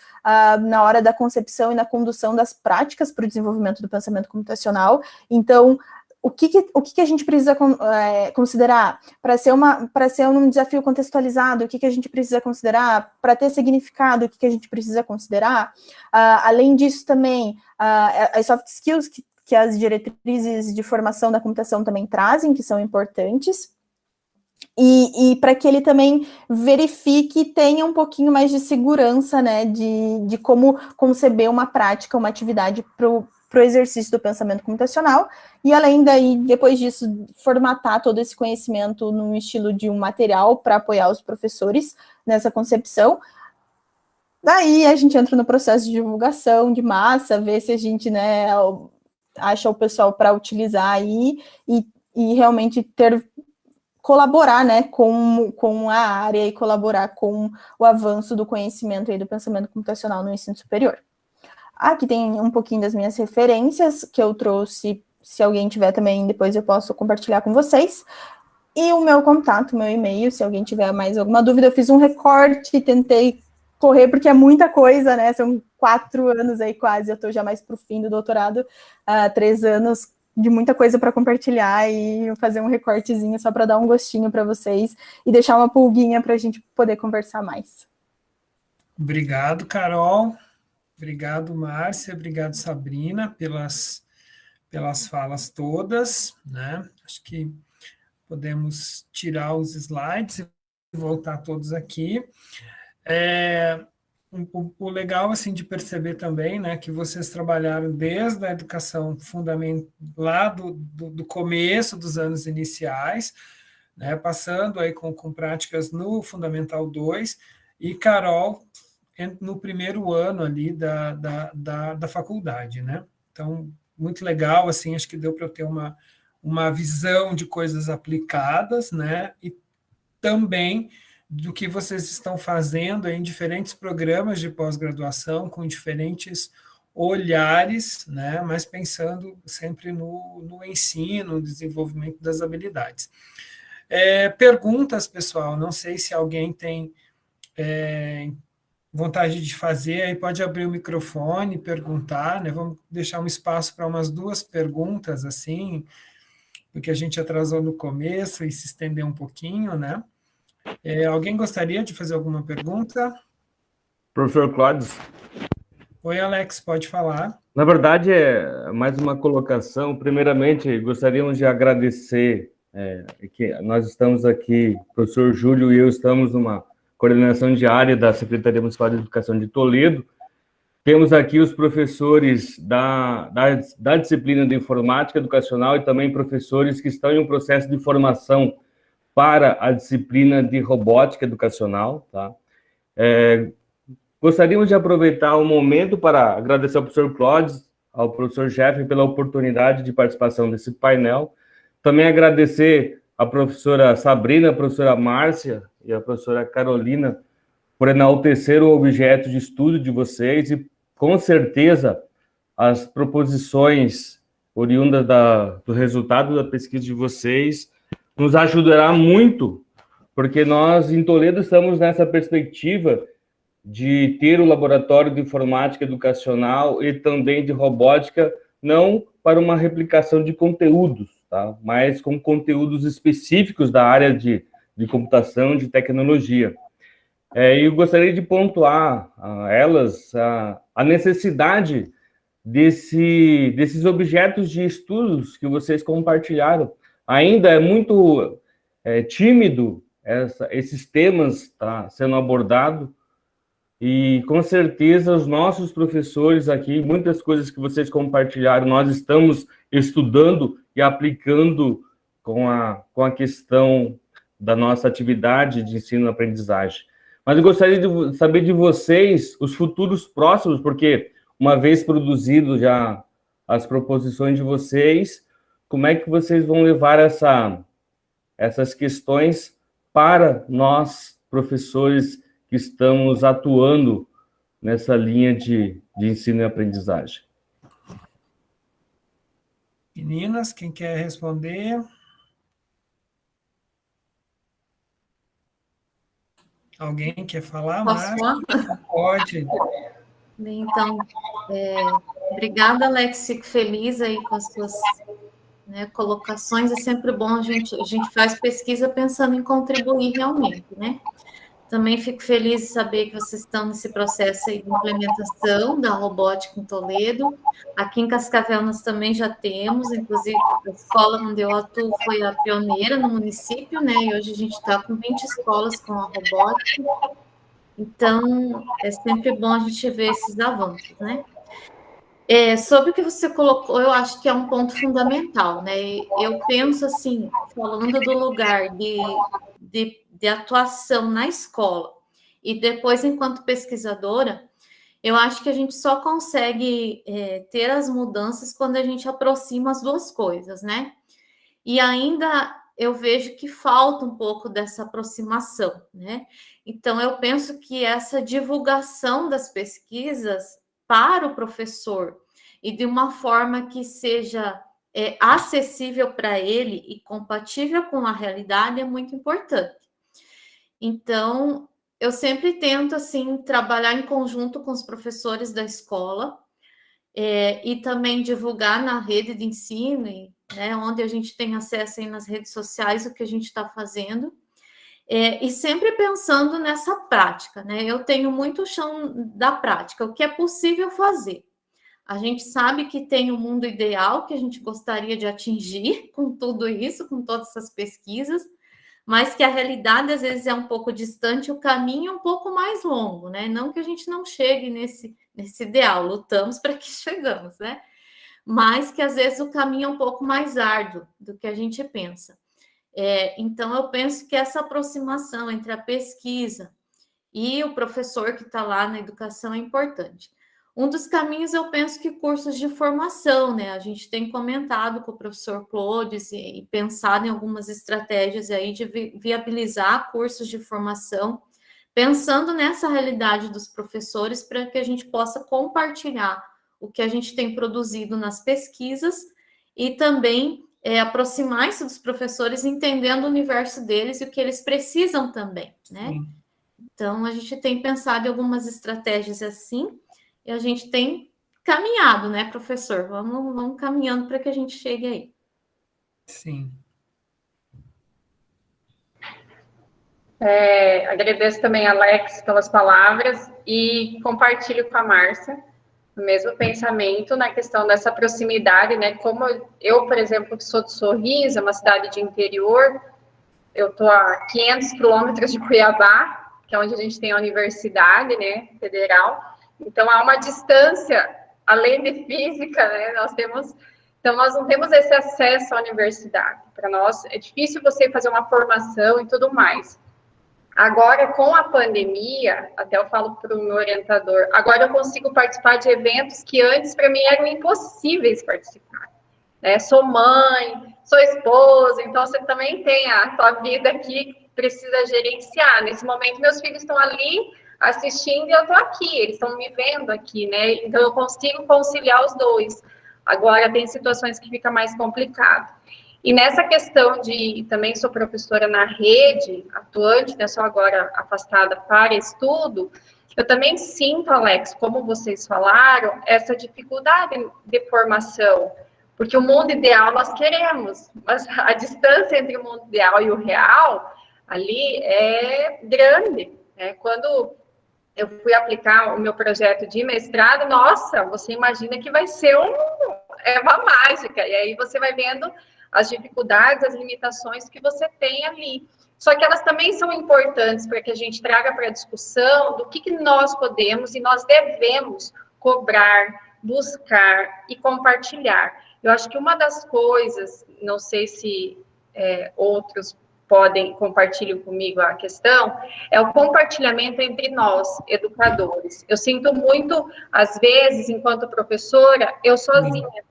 na hora da concepção e na condução das práticas para o desenvolvimento do pensamento computacional. Então, o que a gente precisa considerar para ser um desafio contextualizado? O que a gente precisa considerar para ter significado? O que a gente precisa considerar? Além disso, também, as soft skills que as diretrizes de formação da computação também trazem, que são importantes, e para que ele também verifique e tenha um pouquinho mais de segurança, né, de como conceber uma prática, uma atividade para o exercício do pensamento computacional, e além daí, depois disso, formatar todo esse conhecimento no estilo de um material para apoiar os professores nessa concepção. Daí a gente entra no processo de divulgação de massa, ver se a gente, né, acha o pessoal para utilizar aí e realmente colaborar, né, com a área e colaborar com o avanço do conhecimento aí do pensamento computacional no ensino superior. Aqui tem um pouquinho das minhas referências que eu trouxe, se alguém tiver também, depois eu posso compartilhar com vocês. E o meu contato, meu e-mail, se alguém tiver mais alguma dúvida, eu fiz um recorte, tentei correr, porque é muita coisa, né, são 4 anos aí quase, eu estou já mais para o fim do doutorado, 3 anos de muita coisa para compartilhar e fazer um recortezinho só para dar um gostinho para vocês e deixar uma pulguinha para a gente poder conversar mais. Obrigado, Carol. Obrigado, Márcia. Obrigado, Sabrina, pelas falas todas, né? Acho que podemos tirar os slides e voltar todos aqui. O legal, assim, de perceber também, né, que vocês trabalharam desde a educação fundamental, lá do começo dos anos iniciais, né, passando aí com práticas no Fundamental 2, e Carol no primeiro ano ali da faculdade, né? Então, muito legal, assim, acho que deu para eu ter uma visão de coisas aplicadas, né? E também do que vocês estão fazendo em diferentes programas de pós-graduação, com diferentes olhares, né? Mas pensando sempre no ensino, no desenvolvimento das habilidades. Perguntas, pessoal, não sei se alguém tem vontade de fazer, aí pode abrir o microfone, perguntar, né? Vamos deixar um espaço para umas 2 perguntas, assim, porque a gente atrasou no começo e se estendeu um pouquinho, né? Alguém gostaria de fazer alguma pergunta? Professor Cláudio. Oi, Alex, pode falar. Na verdade, é mais uma colocação. Primeiramente, gostaríamos de agradecer que nós estamos aqui, o professor Júlio e eu estamos numa coordenação diária da Secretaria Municipal de Educação de Toledo. Temos aqui os professores da disciplina de informática educacional e também professores que estão em um processo de formação para a disciplina de robótica educacional, tá? Gostaríamos de aproveitar o momento para agradecer ao professor Cláudio, ao professor Jeff pela oportunidade de participação desse painel. Também agradecer a professora Sabrina, a professora Márcia e a professora Carolina por enaltecer o objeto de estudo de vocês e, com certeza, as proposições oriunda do resultado da pesquisa de vocês, nos ajudará muito, porque nós, em Toledo, estamos nessa perspectiva de ter o laboratório de informática educacional e também de robótica, não para uma replicação de conteúdos, tá? Mas com conteúdos específicos da área de computação, de tecnologia. Eu gostaria de pontuar a elas a necessidade desses objetos de estudos que vocês compartilharam. Ainda é muito tímido esses temas tá sendo abordado, e com certeza os nossos professores aqui, muitas coisas que vocês compartilharam, nós estamos estudando e aplicando com a questão da nossa atividade de ensino e aprendizagem. Mas eu gostaria de saber de vocês os futuros próximos, porque uma vez produzido já as proposições de vocês, como é que vocês vão levar essas questões para nós, professores, que estamos atuando nessa linha de ensino e aprendizagem? Meninas, quem quer responder? Alguém quer falar? Posso falar? Pode. Bem, então, obrigada, Alex, fico feliz aí com as suas colocações. É sempre bom, a gente faz pesquisa pensando em contribuir realmente, né? Também fico feliz de saber que vocês estão nesse processo aí de implementação da robótica em Toledo. Aqui em Cascavel nós também já temos, inclusive a escola onde eu atuo foi a pioneira no município, né? E hoje a gente está com 20 escolas com a robótica. Então, é sempre bom a gente ver esses avanços, né? Sobre o que você colocou, eu acho que é um ponto fundamental, né? Eu penso assim, falando do lugar de atuação na escola e depois enquanto pesquisadora, eu acho que a gente só consegue ter as mudanças quando a gente aproxima as duas coisas, né? E ainda eu vejo que falta um pouco dessa aproximação, né? Então, eu penso que essa divulgação das pesquisas para o professor e de uma forma que seja acessível para ele e compatível com a realidade é muito importante. Então, eu sempre tento, assim, trabalhar em conjunto com os professores da escola e também divulgar na rede de ensino, né, onde a gente tem acesso aí nas redes sociais, o que a gente está fazendo, e sempre pensando nessa prática, né? Eu tenho muito chão da prática, o que é possível fazer. A gente sabe que tem um mundo ideal que a gente gostaria de atingir com tudo isso, com todas essas pesquisas, mas que a realidade às vezes é um pouco distante, o caminho é um pouco mais longo, né? Não que a gente não chegue nesse ideal, lutamos para que chegamos, né? Mas que às vezes o caminho é um pouco mais árduo do que a gente pensa. Então, eu penso que essa aproximação entre a pesquisa e o professor que está lá na educação é importante. Um dos caminhos, eu penso que cursos de formação, né? A gente tem comentado com o professor Clodes e pensado em algumas estratégias aí de viabilizar cursos de formação, pensando nessa realidade dos professores para que a gente possa compartilhar o que a gente tem produzido nas pesquisas e também aproximar-se dos professores, entendendo o universo deles e o que eles precisam também, né? Sim. Então, a gente tem pensado em algumas estratégias assim, e a gente tem caminhado, né, professor? Vamos caminhando para que a gente chegue aí. Sim. Agradeço também, Alex, pelas palavras e compartilho com a Márcia o mesmo pensamento na questão dessa proximidade, né? Como eu, por exemplo, que sou de Sorriso, uma cidade de interior, eu estou a 500 quilômetros de Cuiabá, que é onde a gente tem a universidade, né, federal. Então, há uma distância, além de física, né? Então, nós não temos esse acesso à universidade. Para nós, é difícil você fazer uma formação e tudo mais. Agora, com a pandemia, até eu falo para o meu orientador, agora eu consigo participar de eventos que antes, para mim, eram impossíveis participar. Né? Sou mãe, sou esposa, então você também tem a tua vida aqui que precisa gerenciar. Nesse momento, meus filhos estão ali assistindo e eu estou aqui, eles estão me vendo aqui, né? Então, eu consigo conciliar os dois. Agora, tem situações que fica mais complicado. E nessa questão de, também sou professora na rede, atuante, né, só agora afastada para estudo, eu também sinto, Alex, como vocês falaram, essa dificuldade de formação, porque o mundo ideal nós queremos, mas a distância entre o mundo ideal e o real, ali é grande, né? Quando eu fui aplicar o meu projeto de mestrado, nossa, você imagina que vai ser uma mágica, e aí você vai vendo as dificuldades, as limitações que você tem ali. Só que elas também são importantes para que a gente traga para a discussão do que nós podemos e nós devemos cobrar, buscar e compartilhar. Eu acho que uma das coisas, não sei se outros podem compartilhar comigo a questão, é o compartilhamento entre nós, educadores. Eu sinto muito, às vezes, enquanto professora, eu sozinha.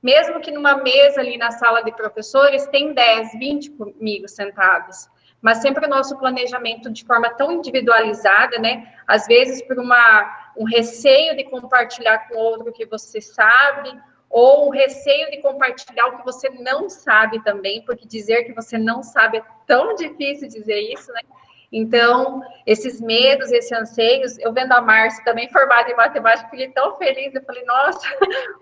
Mesmo que numa mesa ali na sala de professores, tem 10, 20 comigo sentados. Mas sempre o nosso planejamento de forma tão individualizada, né? Às vezes por um receio de compartilhar com outro que você sabe, ou o receio de compartilhar o que você não sabe também, porque dizer que você não sabe é tão difícil dizer isso, né? Então, esses medos, esses anseios, eu vendo a Márcia também formada em matemática, fiquei tão feliz, eu falei, nossa,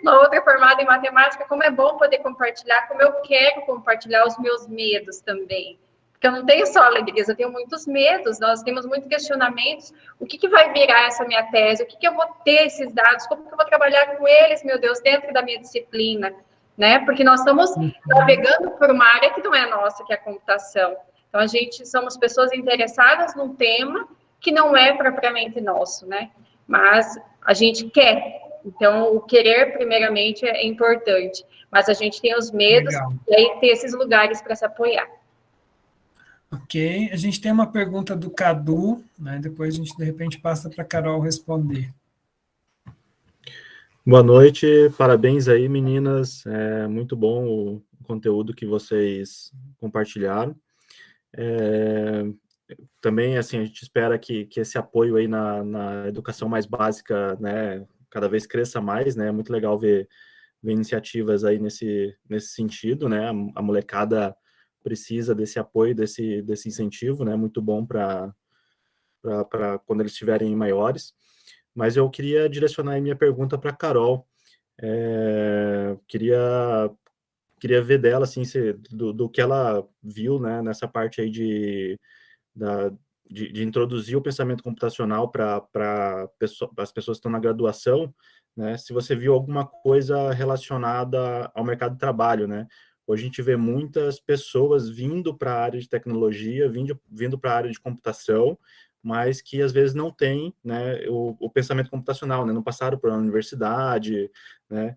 uma outra formada em matemática, como é bom poder compartilhar, como eu quero compartilhar os meus medos também. Porque eu não tenho só alegrias, eu tenho muitos medos, nós temos muitos questionamentos, o que vai virar essa minha tese, o que eu vou ter esses dados, como que eu vou trabalhar com eles, meu Deus, dentro da minha disciplina, né? Porque nós estamos navegando por uma área que não é nossa, que é a computação. Então, a gente somos pessoas interessadas num tema que não é propriamente nosso, né? Mas a gente quer. Então, o querer, primeiramente, é importante. Mas a gente tem os medos. Legal. E aí tem esses lugares para se apoiar. Ok. A gente tem uma pergunta do Cadu, né? Depois a gente, de repente, passa para a Carol responder. Boa noite. Parabéns aí, meninas. É muito bom o conteúdo que vocês compartilharam. Também, assim, a gente espera que esse apoio aí na educação mais básica, né, cada vez cresça mais, né, é muito legal ver iniciativas aí nesse sentido, né, a molecada precisa desse apoio, desse incentivo, né, muito bom para quando eles estiverem maiores. Mas eu queria direcionar aí minha pergunta para a Carol. Queria ver dela, assim, do que ela viu, né, nessa parte aí de introduzir o pensamento computacional para as pessoas que estão na graduação, né, se você viu alguma coisa relacionada ao mercado de trabalho, né? Hoje a gente vê muitas pessoas vindo para a área de tecnologia, vindo para a área de computação, mas que às vezes não tem, né, o pensamento computacional, né, não passaram por uma universidade, né?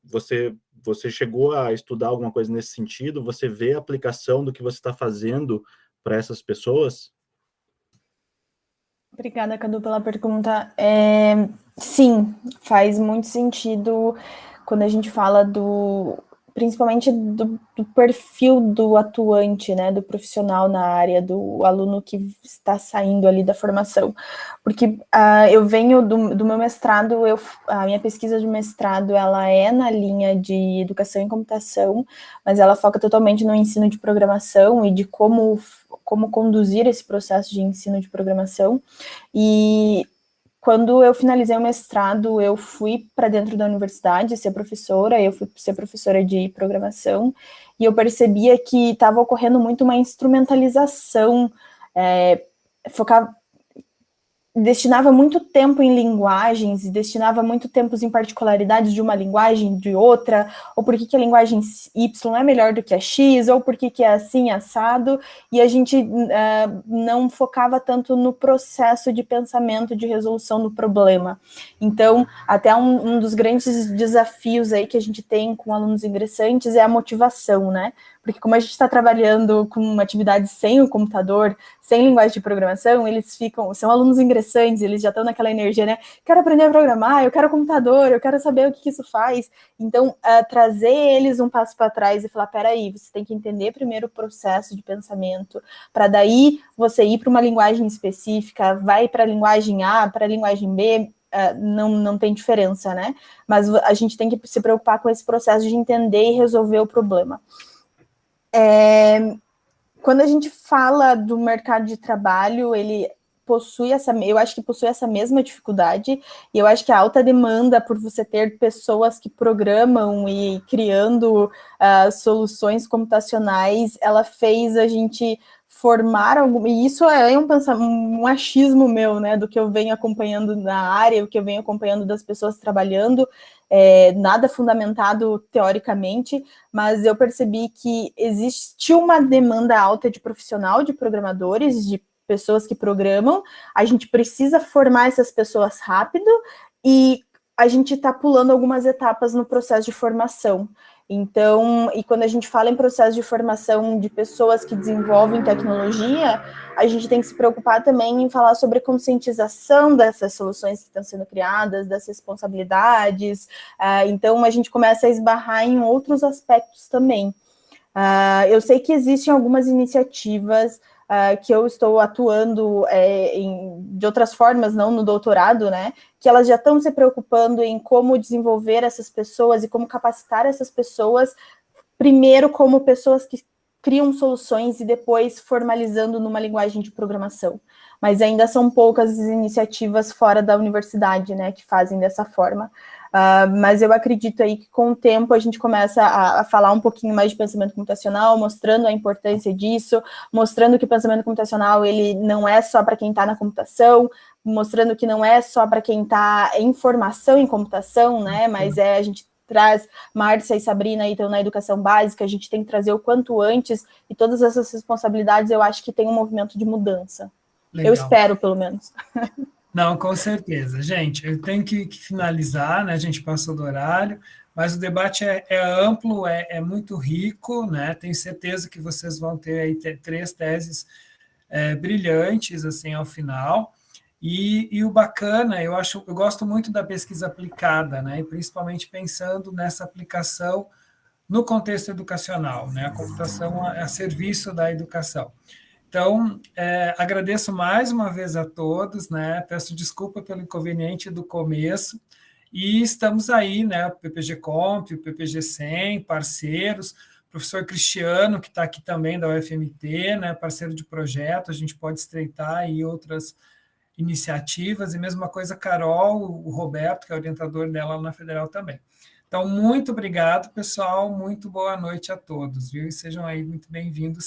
Você chegou a estudar alguma coisa nesse sentido? Você vê a aplicação do que você está fazendo para essas pessoas? Obrigada, Cadu, pela pergunta. Sim, faz muito sentido quando a gente fala principalmente do perfil do atuante, né, do profissional na área, do aluno que está saindo ali da formação, porque eu venho do meu mestrado, a minha pesquisa de mestrado, ela é na linha de educação em computação, mas ela foca totalmente no ensino de programação e de como conduzir esse processo de ensino de programação. E quando eu finalizei o mestrado, eu fui para dentro da universidade ser professora, eu fui ser professora de programação, e eu percebia que estava ocorrendo muito uma instrumentalização, destinava muito tempo em linguagens, e destinava muito tempo em particularidades de uma linguagem, de outra, ou por que a linguagem Y é melhor do que a X, ou por que é assim, assado, e a gente não focava tanto no processo de pensamento, de resolução do problema. Então, até um dos grandes desafios aí que a gente tem com alunos ingressantes é a motivação, né? Porque como a gente está trabalhando com uma atividade sem o computador, sem linguagem de programação, eles são alunos ingressantes, eles já estão naquela energia, né? Quero aprender a programar, eu quero computador, eu quero saber o que isso faz. Então, trazer eles um passo para trás e falar, peraí, você tem que entender primeiro o processo de pensamento, para daí você ir para uma linguagem específica, vai para a linguagem A, para a linguagem B, não tem diferença, né? Mas a gente tem que se preocupar com esse processo de entender e resolver o problema. Quando a gente fala do mercado de trabalho, ele eu acho que possui essa mesma dificuldade, e eu acho que a alta demanda por você ter pessoas que programam e criando soluções computacionais, ela fez a gente formar e isso é um achismo meu, né, do que eu venho acompanhando na área, o que eu venho acompanhando das pessoas trabalhando, nada fundamentado teoricamente, mas eu percebi que existe uma demanda alta de profissional, de programadores, de pessoas que programam, a gente precisa formar essas pessoas rápido e a gente está pulando algumas etapas no processo de formação. Então, e quando a gente fala em processo de formação de pessoas que desenvolvem tecnologia, a gente tem que se preocupar também em falar sobre conscientização dessas soluções que estão sendo criadas, das responsabilidades. Então, a gente começa a esbarrar em outros aspectos também. Eu sei que existem algumas iniciativas que eu estou atuando de outras formas, não no doutorado, né, que elas já estão se preocupando em como desenvolver essas pessoas e como capacitar essas pessoas, primeiro como pessoas que criam soluções e depois formalizando numa linguagem de programação. Mas ainda são poucas as iniciativas fora da universidade, né, que fazem dessa forma. Mas eu acredito aí que com o tempo a gente começa a falar um pouquinho mais de pensamento computacional, mostrando a importância disso, mostrando que o pensamento computacional ele não é só para quem está na computação, mostrando que não é só para quem está em formação em computação, né? Mas a gente traz Márcia e Sabrina aí estão na educação básica, a gente tem que trazer o quanto antes, e todas essas responsabilidades eu acho que tem um movimento de mudança. Legal. Eu espero, pelo menos. Não, com certeza. Gente, eu tenho que finalizar, né? A gente passou do horário, mas o debate é amplo, é muito rico, né? Tenho certeza que vocês vão ter aí 3 teses brilhantes, assim, ao final. E o bacana, eu gosto muito da pesquisa aplicada, né? E principalmente pensando nessa aplicação no contexto educacional, né? A computação a serviço da educação. Então, agradeço mais uma vez a todos, né? Peço desculpa pelo inconveniente do começo, e estamos aí, né? O PPG Comp, o PPG 100, parceiros, o professor Cristiano, que está aqui também da UFMT, né? Parceiro de projeto, a gente pode estreitar aí outras iniciativas, e mesma coisa Carol, o Roberto, que é orientador dela na Federal também. Então, muito obrigado, pessoal, muito boa noite a todos, viu? E sejam aí muito bem-vindos.